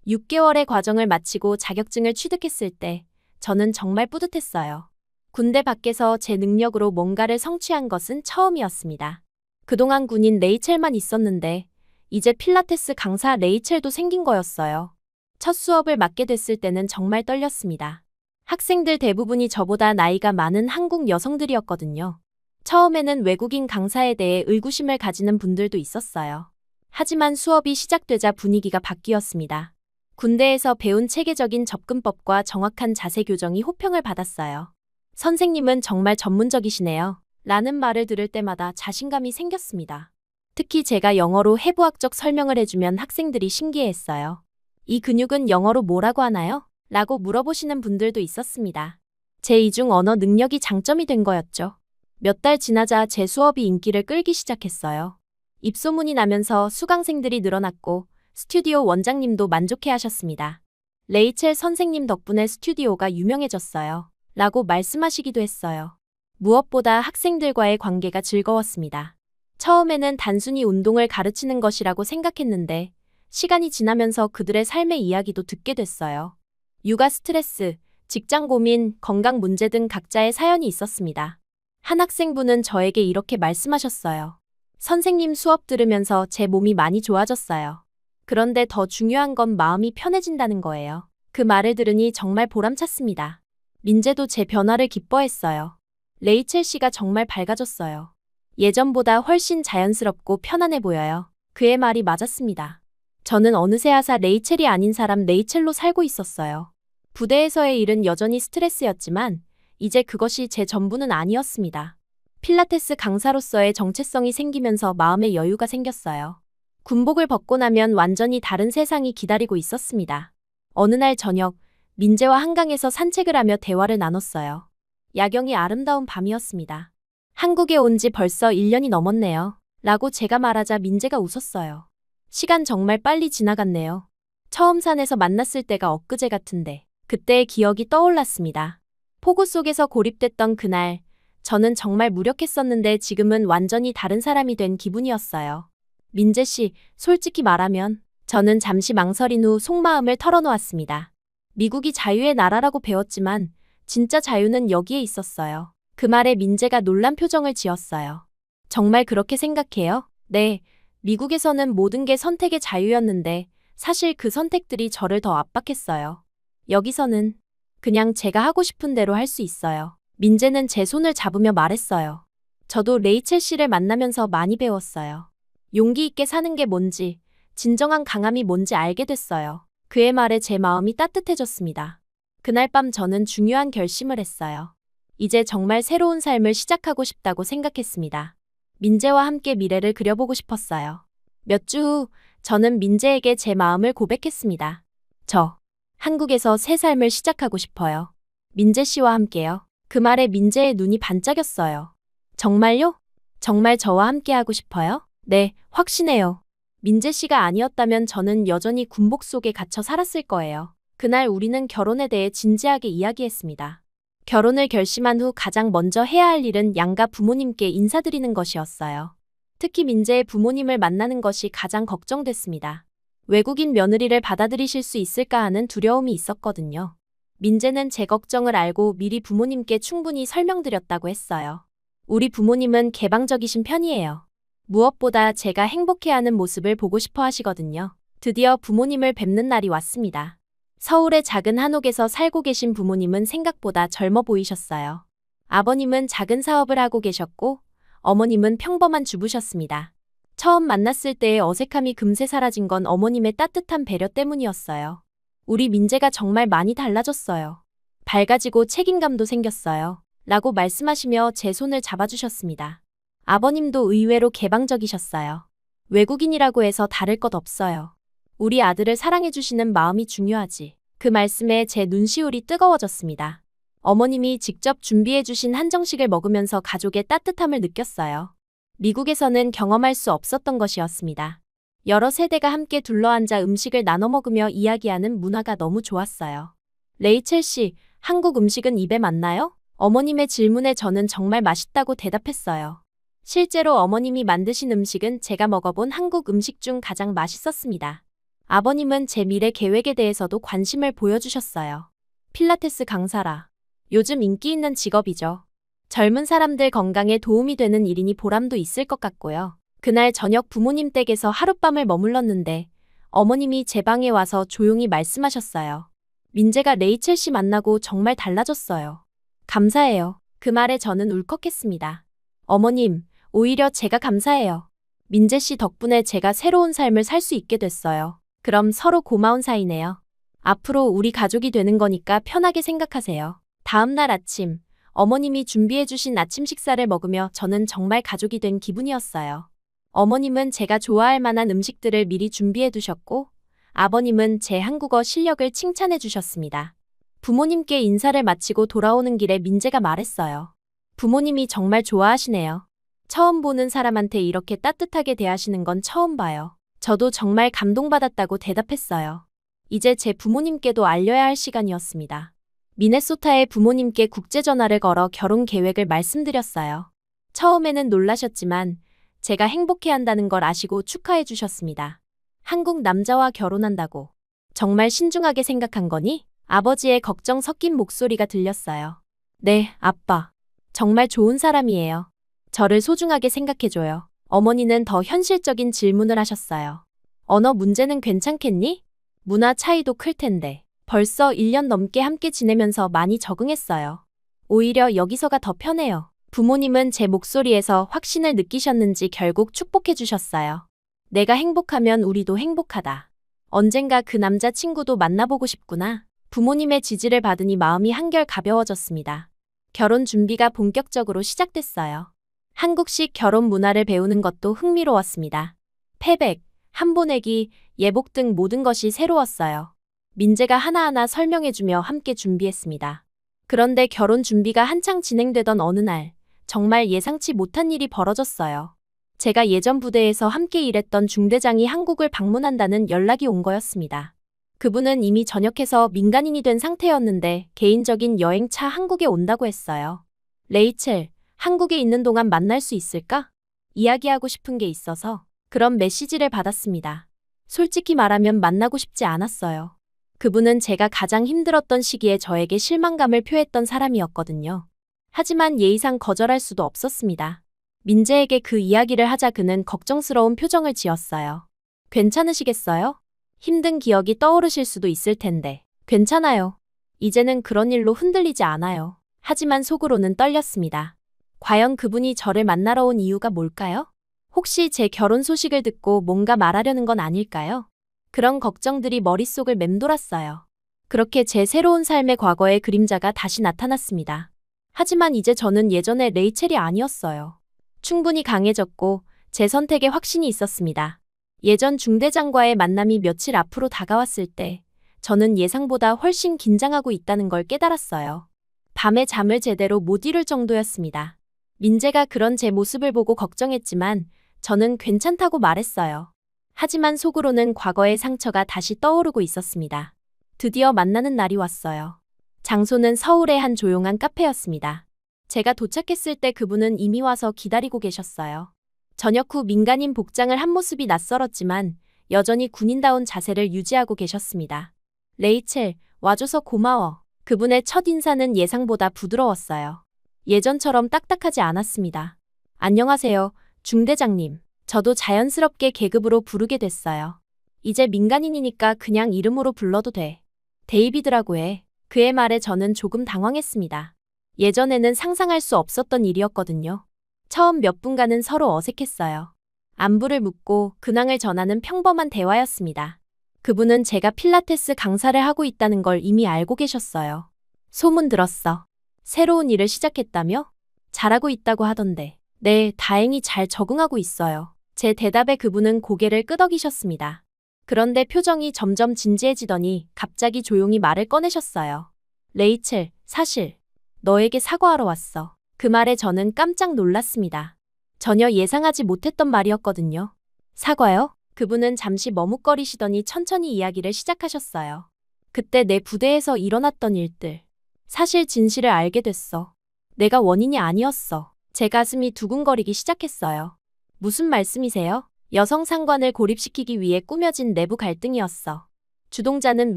6개월의 과정을 마치고 자격증을 취득했을 때 저는 정말 뿌듯했어요. 군대 밖에서 제 능력으로 뭔가를 성취한 것은 처음이었습니다. 그동안 군인 레이첼만 있었는데 이제 필라테스 강사 레이첼도 생긴 거였어요. 첫 수업을 맡게 됐을 때는 정말 떨렸습니다. 학생들 대부분이 저보다 나이가 많은 한국 여성들이었거든요. 처음에는 외국인 강사에 대해 의구심을 가지는 분들도 있었어요. 하지만 수업이 시작되자 분위기가 바뀌었습니다. 군대에서 배운 체계적인 접근법과 정확한 자세 교정이 호평을 받았어요. 선생님은 정말 전문적이시네요. 라는 말을 들을 때마다 자신감이 생겼습니다. 특히 제가 영어로 해부학적 설명을 해주면 학생들이 신기해했어요. 이 근육은 영어로 뭐라고 하나요? 라고 물어보시는 분들도 있었습니다. 제 이중 언어 능력이 장점이 된 거였죠. 몇 달 지나자 제 수업이 인기를 끌기 시작했어요. 입소문이 나면서 수강생들이 늘어났고 스튜디오 원장님도 만족해하셨습니다. 레이첼 선생님 덕분에 스튜디오가 유명해졌어요. 라고 말씀하시기도 했어요. 무엇보다 학생들과의 관계가 즐거웠습니다. 처음에는 단순히 운동을 가르치는 것이라고 생각했는데 시간이 지나면서 그들의 삶의 이야기도 듣게 됐어요. 육아 스트레스, 직장 고민, 건강 문제 등 각자의 사연이 있었습니다. 한 학생분은 저에게 이렇게 말씀하셨어요. 선생님 수업 들으면서 제 몸이 많이 좋아졌어요. 그런데 더 중요한 건 마음이 편해진다는 거예요. 그 말을 들으니 정말 보람찼습니다. 민재도 제 변화를 기뻐했어요. 레이첼 씨가 정말 밝아졌어요. 예전보다 훨씬 자연스럽고 편안해 보여요. 그의 말이 맞았습니다. 저는 어느새 하사 레이첼이 아닌 사람 레이첼로 살고 있었어요. 부대에서의 일은 여전히 스트레스였지만 이제 그것이 제 전부는 아니었습니다. 필라테스 강사로서의 정체성이 생기면서 마음의 여유가 생겼어요. 군복을 벗고 나면 완전히 다른 세상이 기다리고 있었습니다. 어느 날 저녁, 민재와 한강에서 산책을 하며 대화를 나눴어요. 야경이 아름다운 밤이었습니다. 한국에 온 지 벌써 1년이 넘었네요. 라고 제가 말하자 민재가 웃었어요. 시간 정말 빨리 지나갔네요. 처음 산에서 만났을 때가 엊그제 같은데 그때의 기억이 떠올랐습니다. 폭우 속에서 고립됐던 그날, 저는 정말 무력했었는데 지금은 완전히 다른 사람이 된 기분이었어요. 민재 씨, 솔직히 말하면 저는 잠시 망설인 후 속마음을 털어놓았습니다. 미국이 자유의 나라라고 배웠지만 진짜 자유는 여기에 있었어요. 그 말에 민재가 놀란 표정을 지었어요. 정말 그렇게 생각해요? 네, 미국에서는 모든 게 선택의 자유였는데 사실 그 선택들이 저를 더 압박했어요. 여기서는 그냥 제가 하고 싶은 대로 할 수 있어요. 민재는 제 손을 잡으며 말했어요. 저도 레이첼 씨를 만나면서 많이 배웠어요. 용기 있게 사는 게 뭔지, 진정한 강함이 뭔지 알게 됐어요. 그의 말에 제 마음이 따뜻해졌습니다. 그날 밤 저는 중요한 결심을 했어요. 이제 정말 새로운 삶을 시작하고 싶다고 생각했습니다. 민재와 함께 미래를 그려보고 싶었어요. 몇 주 후, 저는 민재에게 제 마음을 고백했습니다. 저, 한국에서 새 삶을 시작하고 싶어요. 민재 씨와 함께요. 그 말에 민재의 눈이 반짝였어요. 정말요? 정말 저와 함께 하고 싶어요? 네, 확신해요. 민재 씨가 아니었다면 저는 여전히 군복 속에 갇혀 살았을 거예요. 그날 우리는 결혼에 대해 진지하게 이야기했습니다. 결혼을 결심한 후 가장 먼저 해야 할 일은 양가 부모님께 인사드리는 것이었어요. 특히 민재의 부모님을 만나는 것이 가장 걱정됐습니다. 외국인 며느리를 받아들이실 수 있을까 하는 두려움이 있었거든요. 민재는 제 걱정을 알고 미리 부모님께 충분히 설명드렸다고 했어요. 우리 부모님은 개방적이신 편이에요. 무엇보다 제가 행복해하는 모습을 보고 싶어 하시거든요. 드디어 부모님을 뵙는 날이 왔습니다. 서울의 작은 한옥에서 살고 계신 부모님은 생각보다 젊어 보이셨어요. 아버님은 작은 사업을 하고 계셨고 어머님은 평범한 주부셨습니다. 처음 만났을 때의 어색함이 금세 사라진 건 어머님의 따뜻한 배려 때문이었어요. 우리 민재가 정말 많이 달라졌어요. 밝아지고 책임감도 생겼어요. 라고 말씀하시며 제 손을 잡아주셨습니다. 아버님도 의외로 개방적이셨어요. 외국인이라고 해서 다를 것 없어요. 우리 아들을 사랑해주시는 마음이 중요하지. 그 말씀에 제 눈시울이 뜨거워졌습니다. 어머님이 직접 준비해주신 한정식을 먹으면서 가족의 따뜻함을 느꼈어요. 미국에서는 경험할 수 없었던 것이었습니다. 여러 세대가 함께 둘러앉아 음식을 나눠 먹으며 이야기하는 문화가 너무 좋았어요. 레이첼 씨, 한국 음식은 입에 맞나요? 어머님의 질문에 저는 정말 맛있다고 대답했어요. 실제로 어머님이 만드신 음식은 제가 먹어본 한국 음식 중 가장 맛있었습니다. 아버님은 제 미래 계획에 대해서도 관심을 보여주셨어요. 필라테스 강사라. 요즘 인기 있는 직업이죠. 젊은 사람들 건강에 도움이 되는 일이니 보람도 있을 것 같고요. 그날 저녁 부모님 댁에서 하룻밤을 머물렀는데 어머님이 제 방에 와서 조용히 말씀하셨어요. 민재가 레이첼 씨 만나고 정말 달라졌어요. 감사해요. 그 말에 저는 울컥했습니다. 어머님, 오히려 제가 감사해요. 민재 씨 덕분에 제가 새로운 삶을 살 수 있게 됐어요. 그럼 서로 고마운 사이네요. 앞으로 우리 가족이 되는 거니까 편하게 생각하세요. 다음 날 아침, 어머님이 준비해주신 아침 식사를 먹으며 저는 정말 가족이 된 기분이었어요. 어머님은 제가 좋아할 만한 음식들을 미리 준비해 두셨고, 아버님은 제 한국어 실력을 칭찬해 주셨습니다. 부모님께 인사를 마치고 돌아오는 길에 민재가 말했어요. 부모님이 정말 좋아하시네요. 처음 보는 사람한테 이렇게 따뜻하게 대하시는 건 처음 봐요. 저도 정말 감동받았다고 대답했어요. 이제 제 부모님께도 알려야 할 시간이었습니다. 미네소타의 부모님께 국제전화를 걸어 결혼 계획을 말씀드렸어요. 처음에는 놀라셨지만 제가 행복해한다는 걸 아시고 축하해 주셨습니다. 한국 남자와 결혼한다고. 정말 신중하게 생각한 거니? 아버지의 걱정 섞인 목소리가 들렸어요. 네, 아빠. 정말 좋은 사람이에요. 저를 소중하게 생각해줘요. 어머니는 더 현실적인 질문을 하셨어요. 언어 문제는 괜찮겠니? 문화 차이도 클 텐데. 벌써 1년 넘게 함께 지내면서 많이 적응했어요. 오히려 여기서가 더 편해요. 부모님은 제 목소리에서 확신을 느끼셨는지 결국 축복해 주셨어요. 내가 행복하면 우리도 행복하다. 언젠가 그 남자친구도 만나보고 싶구나. 부모님의 지지를 받으니 마음이 한결 가벼워졌습니다. 결혼 준비가 본격적으로 시작됐어요. 한국식 결혼 문화를 배우는 것도 흥미로웠습니다. 패백, 한보내기, 예복 등 모든 것이 새로웠어요. 민재가 하나하나 설명해주며 함께 준비했습니다. 그런데 결혼 준비가 한창 진행되던 어느 날, 정말 예상치 못한 일이 벌어졌어요. 제가 예전 부대에서 함께 일했던 중대장이 한국을 방문한다는 연락이 온 거였습니다. 그분은 이미 전역해서 민간인이 된 상태였는데 개인적인 여행차 한국에 온다고 했어요. 레이첼, 한국에 있는 동안 만날 수 있을까? 이야기하고 싶은 게 있어서 그런 메시지를 받았습니다. 솔직히 말하면 만나고 싶지 않았어요. 그분은 제가 가장 힘들었던 시기에 저에게 실망감을 표했던 사람이었거든요. 하지만 예의상 거절할 수도 없었습니다. 민재에게 그 이야기를 하자 그는 걱정스러운 표정을 지었어요. 괜찮으시겠어요? 힘든 기억이 떠오르실 수도 있을 텐데. 괜찮아요. 이제는 그런 일로 흔들리지 않아요. 하지만 속으로는 떨렸습니다. 과연 그분이 저를 만나러 온 이유가 뭘까요? 혹시 제 결혼 소식을 듣고 뭔가 말하려는 건 아닐까요? 그런 걱정들이 머릿속을 맴돌았어요. 그렇게 제 새로운 삶의 과거의 그림자가 다시 나타났습니다. 하지만 이제 저는 예전의 레이첼이 아니었어요. 충분히 강해졌고 제 선택에 확신이 있었습니다. 예전 중대장과의 만남이 며칠 앞으로 다가왔을 때 저는 예상보다 훨씬 긴장하고 있다는 걸 깨달았어요. 밤에 잠을 제대로 못 이룰 정도였습니다. 민재가 그런 제 모습을 보고 걱정했지만 저는 괜찮다고 말했어요. 하지만 속으로는 과거의 상처가 다시 떠오르고 있었습니다. 드디어 만나는 날이 왔어요. 장소는 서울의 한 조용한 카페였습니다. 제가 도착했을 때 그분은 이미 와서 기다리고 계셨어요. 저녁 후 민간인 복장을 한 모습이 낯설었지만 여전히 군인다운 자세를 유지하고 계셨습니다. 레이첼, 와줘서 고마워. 그분의 첫 인사는 예상보다 부드러웠어요. 예전처럼 딱딱하지 않았습니다. 안녕하세요, 중대장님. 저도 자연스럽게 계급으로 부르게 됐어요. 이제 민간인이니까 그냥 이름으로 불러도 돼. 데이비드라고 해. 그의 말에 저는 조금 당황했습니다. 예전에는 상상할 수 없었던 일이었거든요. 처음 몇 분간은 서로 어색했어요. 안부를 묻고 근황을 전하는 평범한 대화였습니다. 그분은 제가 필라테스 강사를 하고 있다는 걸 이미 알고 계셨어요. 소문 들었어. 새로운 일을 시작했다며? 잘하고 있다고 하던데. 네, 다행히 잘 적응하고 있어요. 제 대답에 그분은 고개를 끄덕이셨습니다. 그런데 표정이 점점 진지해지더니 갑자기 조용히 말을 꺼내셨어요. 레이첼, 사실 너에게 사과하러 왔어. 그 말에 저는 깜짝 놀랐습니다. 전혀 예상하지 못했던 말이었거든요. 사과요? 그분은 잠시 머뭇거리시더니 천천히 이야기를 시작하셨어요. 그때 내 부대에서 일어났던 일들. 사실 진실을 알게 됐어. 내가 원인이 아니었어. 제 가슴이 두근거리기 시작했어요. 무슨 말씀이세요? 여성 상관을 고립시키기 위해 꾸며진 내부 갈등이었어. 주동자는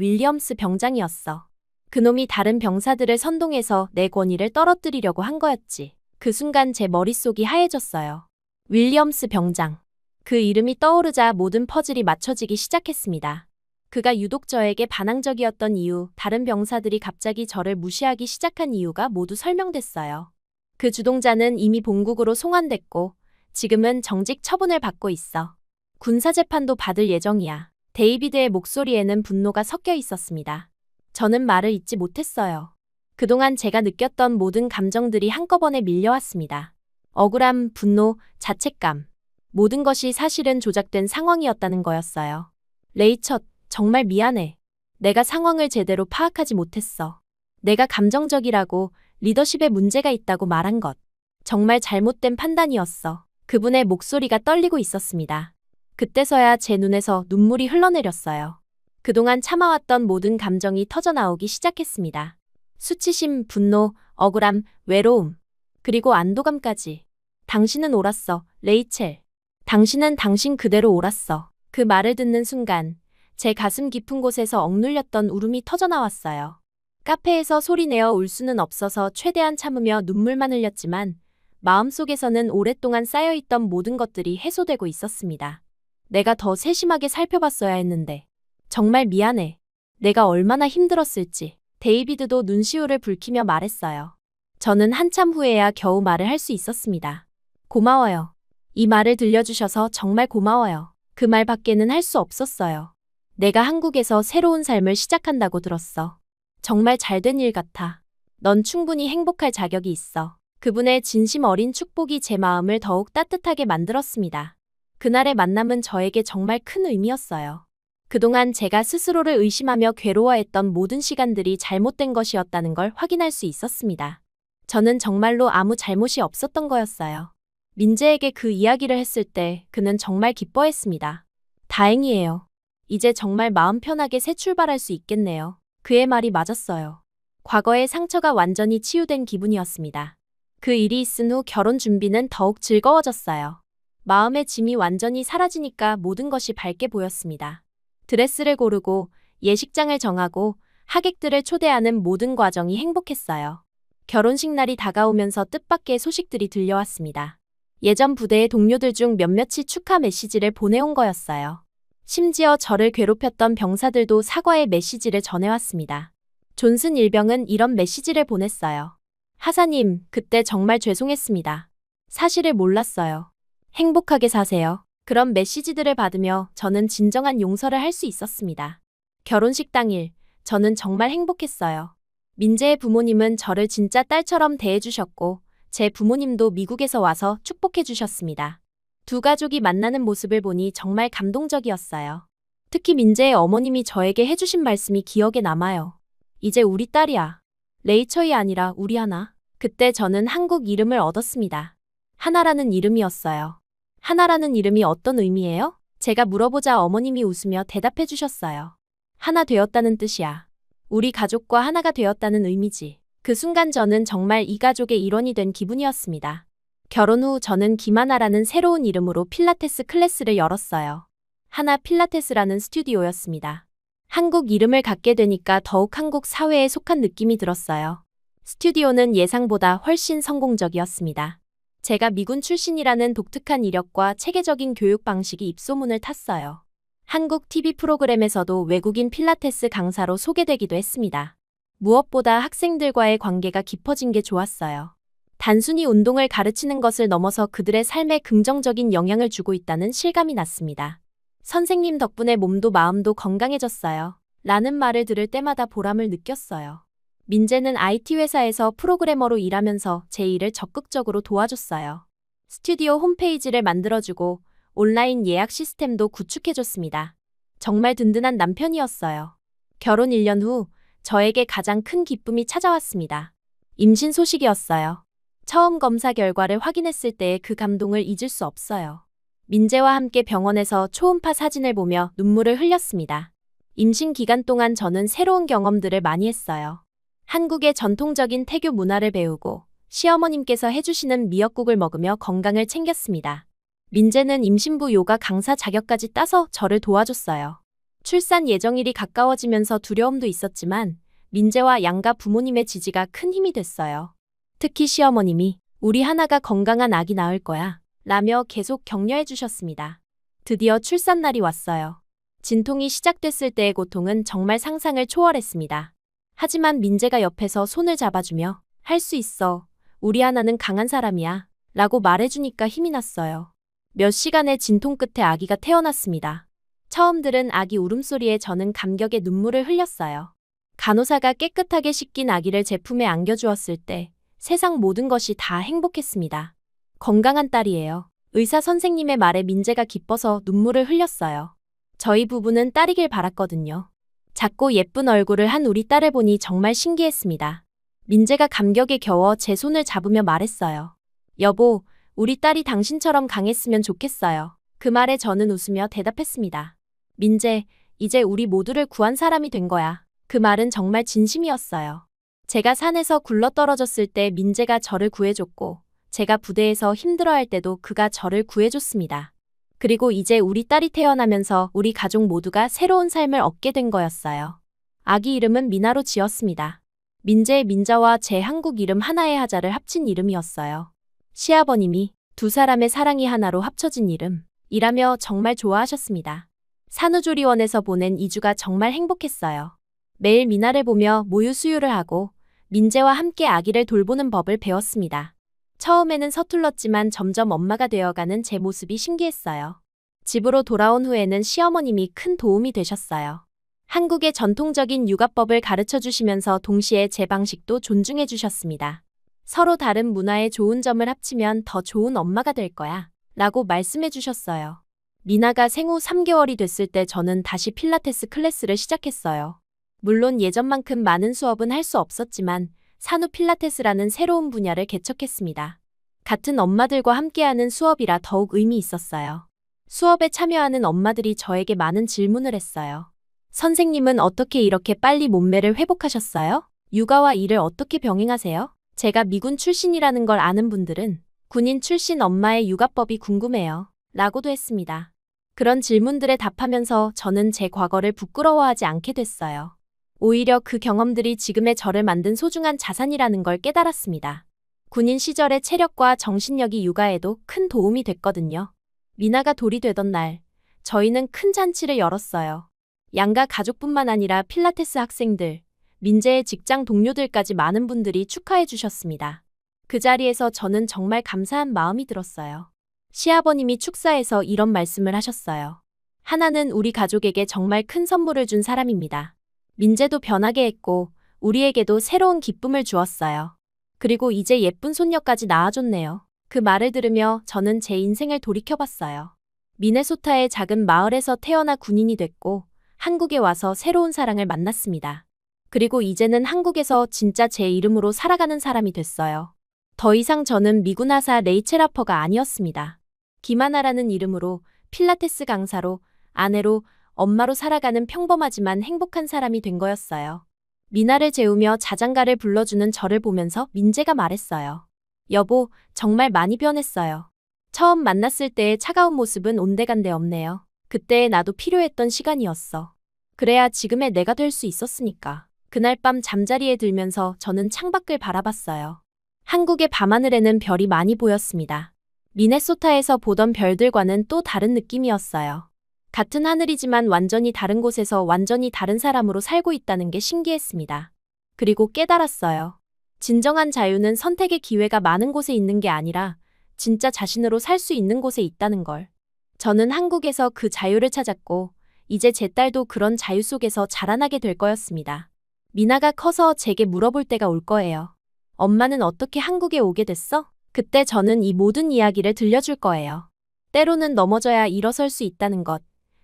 윌리엄스 병장이었어. 그놈이 다른 병사들을 선동해서 내 권위를 떨어뜨리려고 한 거였지. 그 순간 제 머릿속이 하얘졌어요. 윌리엄스 병장. 그 이름이 떠오르자 모든 퍼즐이 맞춰지기 시작했습니다. 그가 유독 저에게 반항적이었던 이유, 다른 병사들이 갑자기 저를 무시하기 시작한 이유가 모두 설명됐어요. 그 주동자는 이미 본국으로 송환됐고 지금은 정직 처분을 받고 있어. 군사재판도 받을 예정이야. 데이비드의 목소리에는 분노가 섞여 있었습니다. 저는 말을 잇지 못했어요. 그동안 제가 느꼈던 모든 감정들이 한꺼번에 밀려왔습니다. 억울함, 분노, 자책감. 모든 것이 사실은 조작된 상황이었다는 거였어요. 레이첫, 정말 미안해. 내가 상황을 제대로 파악하지 못했어. 내가 감정적이라고, 리더십에 문제가 있다고 말한 것. 정말 잘못된 판단이었어. 그분의 목소리가 떨리고 있었습니다. 그때서야 제 눈에서 눈물이 흘러내렸어요. 그동안 참아왔던 모든 감정이 터져나오기 시작했습니다. 수치심, 분노, 억울함, 외로움, 그리고 안도감까지. 당신은 옳았어, 레이첼. 당신은 당신 그대로 옳았어. 그 말을 듣는 순간 제 가슴 깊은 곳에서 억눌렸던 울음이 터져나왔어요. 카페에서 소리내어 울 수는 없어서 최대한 참으며 눈물만 흘렸지만 마음속에서는 오랫동안 쌓여있던 모든 것들이 해소되고 있었습니다. 내가 더 세심하게 살펴봤어야 했는데. 정말 미안해. 내가 얼마나 힘들었을지. 데이비드도 눈시울을 붉히며 말했어요. 저는 한참 후에야 겨우 말을 할 수 있었습니다. 고마워요. 이 말을 들려주셔서 정말 고마워요. 그 말밖에는 할 수 없었어요. 내가 한국에서 새로운 삶을 시작한다고 들었어. 정말 잘된 일 같아. 넌 충분히 행복할 자격이 있어. 그분의 진심 어린 축복이 제 마음을 더욱 따뜻하게 만들었습니다. 그날의 만남은 저에게 정말 큰 의미였어요. 그동안 제가 스스로를 의심하며 괴로워했던 모든 시간들이 잘못된 것이었다는 걸 확인할 수 있었습니다. 저는 정말로 아무 잘못이 없었던 거였어요. 민재에게 그 이야기를 했을 때 그는 정말 기뻐했습니다. 다행이에요. 이제 정말 마음 편하게 새 출발할 수 있겠네요. 그의 말이 맞았어요. 과거의 상처가 완전히 치유된 기분이었습니다. 그 일이 있은 후 결혼 준비는 더욱 즐거워졌어요. 마음의 짐이 완전히 사라지니까 모든 것이 밝게 보였습니다. 드레스를 고르고 예식장을 정하고 하객들을 초대하는 모든 과정이 행복했어요. 결혼식 날이 다가오면서 뜻밖의 소식들이 들려왔습니다. 예전 부대의 동료들 중 몇몇이 축하 메시지를 보내온 거였어요. 심지어 저를 괴롭혔던 병사들도 사과의 메시지를 전해왔습니다. 존슨 일병은 이런 메시지를 보냈어요. 하사님, 그때 정말 죄송했습니다. 사실을 몰랐어요. 행복하게 사세요. 그런 메시지들을 받으며 저는 진정한 용서를 할 수 있었습니다. 결혼식 당일, 저는 정말 행복했어요. 민재의 부모님은 저를 진짜 딸처럼 대해주셨고, 제 부모님도 미국에서 와서 축복해주셨습니다. 두 가족이 만나는 모습을 보니 정말 감동적이었어요. 특히 민재의 어머님이 저에게 해주신 말씀이 기억에 남아요. 이제 우리 딸이야. 레이처이 아니라 우리 하나. 그때 저는 한국 이름을 얻었습니다. 하나라는 이름이었어요. 하나라는 이름이 어떤 의미예요? 제가 물어보자 어머님이 웃으며 대답해 주셨어요. 하나 되었다는 뜻이야. 우리 가족과 하나가 되었다는 의미지. 그 순간 저는 정말 이 가족의 일원이 된 기분이었습니다. 결혼 후 저는 김하나라는 새로운 이름으로 필라테스 클래스를 열었어요. 하나 필라테스라는 스튜디오였습니다. 한국 이름을 갖게 되니까 더욱 한국 사회에 속한 느낌이 들었어요. 스튜디오는 예상보다 훨씬 성공적이었습니다. 제가 미군 출신이라는 독특한 이력과 체계적인 교육 방식이 입소문을 탔어요. 한국 TV 프로그램에서도 외국인 필라테스 강사로 소개되기도 했습니다. 무엇보다 학생들과의 관계가 깊어진 게 좋았어요. 단순히 운동을 가르치는 것을 넘어서 그들의 삶에 긍정적인 영향을 주고 있다는 실감이 났습니다. 선생님 덕분에 몸도 마음도 건강해졌어요. 라는 말을 들을 때마다 보람을 느꼈어요. 민재는 IT 회사에서 프로그래머로 일하면서 제 일을 적극적으로 도와줬어요. 스튜디오 홈페이지를 만들어주고 온라인 예약 시스템도 구축해줬습니다. 정말 든든한 남편이었어요. 결혼 1년 후 저에게 가장 큰 기쁨이 찾아왔습니다. 임신 소식이었어요. 처음 검사 결과를 확인했을 때의 그 감동을 잊을 수 없어요. 민재와 함께 병원에서 초음파 사진을 보며 눈물을 흘렸습니다. 임신 기간 동안 저는 새로운 경험들을 많이 했어요. 한국의 전통적인 태교 문화를 배우고 시어머님께서 해주시는 미역국을 먹으며 건강을 챙겼습니다. 민재는 임신부 요가 강사 자격까지 따서 저를 도와줬어요. 출산 예정일이 가까워지면서 두려움도 있었지만 민재와 양가 부모님의 지지가 큰 힘이 됐어요. 특히 시어머님이 우리 하나가 건강한 아기 낳을 거야 라며 계속 격려해 주셨습니다. 드디어 출산날이 왔어요. 진통이 시작됐을 때의 고통은 정말 상상을 초월했습니다. 하지만 민재가 옆에서 손을 잡아주며 할 수 있어. 우리 하나는 강한 사람이야. 라고 말해주니까 힘이 났어요. 몇 시간의 진통 끝에 아기가 태어났습니다. 처음 들은 아기 울음소리에 저는 감격의 눈물을 흘렸어요. 간호사가 깨끗하게 씻긴 아기를 제 품에 안겨주었을 때 세상 모든 것이 다 행복했습니다. 건강한 딸이에요. 의사 선생님의 말에 민재가 기뻐서 눈물을 흘렸어요. 저희 부부는 딸이길 바랐거든요. 작고 예쁜 얼굴을 한 우리 딸을 보니 정말 신기했습니다. 민재가 감격에 겨워 제 손을 잡으며 말했어요. 여보, 우리 딸이 당신처럼 강했으면 좋겠어요. 그 말에 저는 웃으며 대답했습니다. 민재, 이제 우리 모두를 구한 사람이 된 거야. 그 말은 정말 진심이었어요. 제가 산에서 굴러떨어졌을 때 민재가 저를 구해줬고, 제가 부대에서 힘들어할 때도 그가 저를 구해줬습니다. 그리고 이제 우리 딸이 태어나면서 우리 가족 모두가 새로운 삶을 얻게 된 거였어요. 아기 이름은 미나로 지었습니다. 민재의 민자와 제 한국 이름 하나의 하자를 합친 이름이었어요. 시아버님이 두 사람의 사랑이 하나로 합쳐진 이름이라며 정말 좋아하셨습니다. 산후조리원에서 보낸 2주가 정말 행복했어요. 매일 미나를 보며 모유 수유를 하고 민재와 함께 아기를 돌보는 법을 배웠습니다. 처음에는 서툴렀지만 점점 엄마가 되어가는 제 모습이 신기했어요. 집으로 돌아온 후에는 시어머님이 큰 도움이 되셨어요. 한국의 전통적인 육아법을 가르쳐 주시면서 동시에 제 방식도 존중해 주셨습니다. 서로 다른 문화의 좋은 점을 합치면 더 좋은 엄마가 될 거야 라고 말씀해 주셨어요. 미나가 생후 3개월이 됐을 때 저는 다시 필라테스 클래스를 시작했어요. 물론 예전만큼 많은 수업은 할 수 없었지만 산후 필라테스라는 새로운 분야를 개척했습니다. 같은 엄마들과 함께하는 수업이라 더욱 의미 있었어요. 수업에 참여하는 엄마들이 저에게 많은 질문을 했어요. 선생님은 어떻게 이렇게 빨리 몸매를 회복하셨어요? 육아와 일을 어떻게 병행하세요? 제가 미군 출신이라는 걸 아는 분들은 군인 출신 엄마의 육아법이 궁금해요. 라고도 했습니다. 그런 질문들에 답하면서 저는 제 과거를 부끄러워하지 않게 됐어요. 오히려 그 경험들이 지금의 저를 만든 소중한 자산이라는 걸 깨달았습니다. 군인 시절의 체력과 정신력이 육아에도 큰 도움이 됐거든요. 미나가 돌이 되던 날, 저희는 큰 잔치를 열었어요. 양가 가족뿐만 아니라 필라테스 학생들, 민재의 직장 동료들까지 많은 분들이 축하해 주셨습니다. 그 자리에서 저는 정말 감사한 마음이 들었어요. 시아버님이 축사에서 이런 말씀을 하셨어요. 하나는 우리 가족에게 정말 큰 선물을 준 사람입니다. 민재도 변하게 했고 우리에게도 새로운 기쁨을 주었어요. 그리고 이제 예쁜 손녀까지 낳아줬네요. 그 말을 들으며 저는 제 인생을 돌이켜봤어요. 미네소타의 작은 마을에서 태어나 군인이 됐고 한국에 와서 새로운 사랑을 만났습니다. 그리고 이제는 한국에서 진짜 제 이름으로 살아가는 사람이 됐어요. 더 이상 저는 미군 하사 레이첼 하퍼가 아니었습니다. 김하나라는 이름으로 필라테스 강사로, 아내로, 엄마로 살아가는 평범하지만 행복한 사람이 된 거였어요. 미나를 재우며 자장가를 불러주는 저를 보면서 민재가 말했어요. 여보, 정말 많이 변했어요. 처음 만났을 때의 차가운 모습은 온데간데 없네요. 그때의 나도 필요했던 시간이었어. 그래야 지금의 내가 될 수 있었으니까. 그날 밤 잠자리에 들면서 저는 창밖을 바라봤어요. 한국의 밤하늘에는 별이 많이 보였습니다. 미네소타에서 보던 별들과는 또 다른 느낌이었어요. 같은 하늘이지만 완전히 다른 곳에서 완전히 다른 사람으로 살고 있다는 게 신기했습니다. 그리고 깨달았어요. 진정한 자유는 선택의 기회가 많은 곳에 있는 게 아니라 진짜 자신으로 살 수 있는 곳에 있다는 걸. 저는 한국에서 그 자유를 찾았고 이제 제 딸도 그런 자유 속에서 자라나게 될 거였습니다. 미나가 커서 제게 물어볼 때가 올 거예요. 엄마는 어떻게 한국에 오게 됐어? 그때 저는 이 모든 이야기를 들려줄 거예요. 때로는 넘어져야 일어설 수 있다는 것,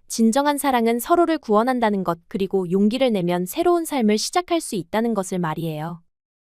진정한 사랑은 서로를 구원한다는 것, 그리고 용기를 내면 새로운 삶을 시작할 수 있다는 것을 말이에요.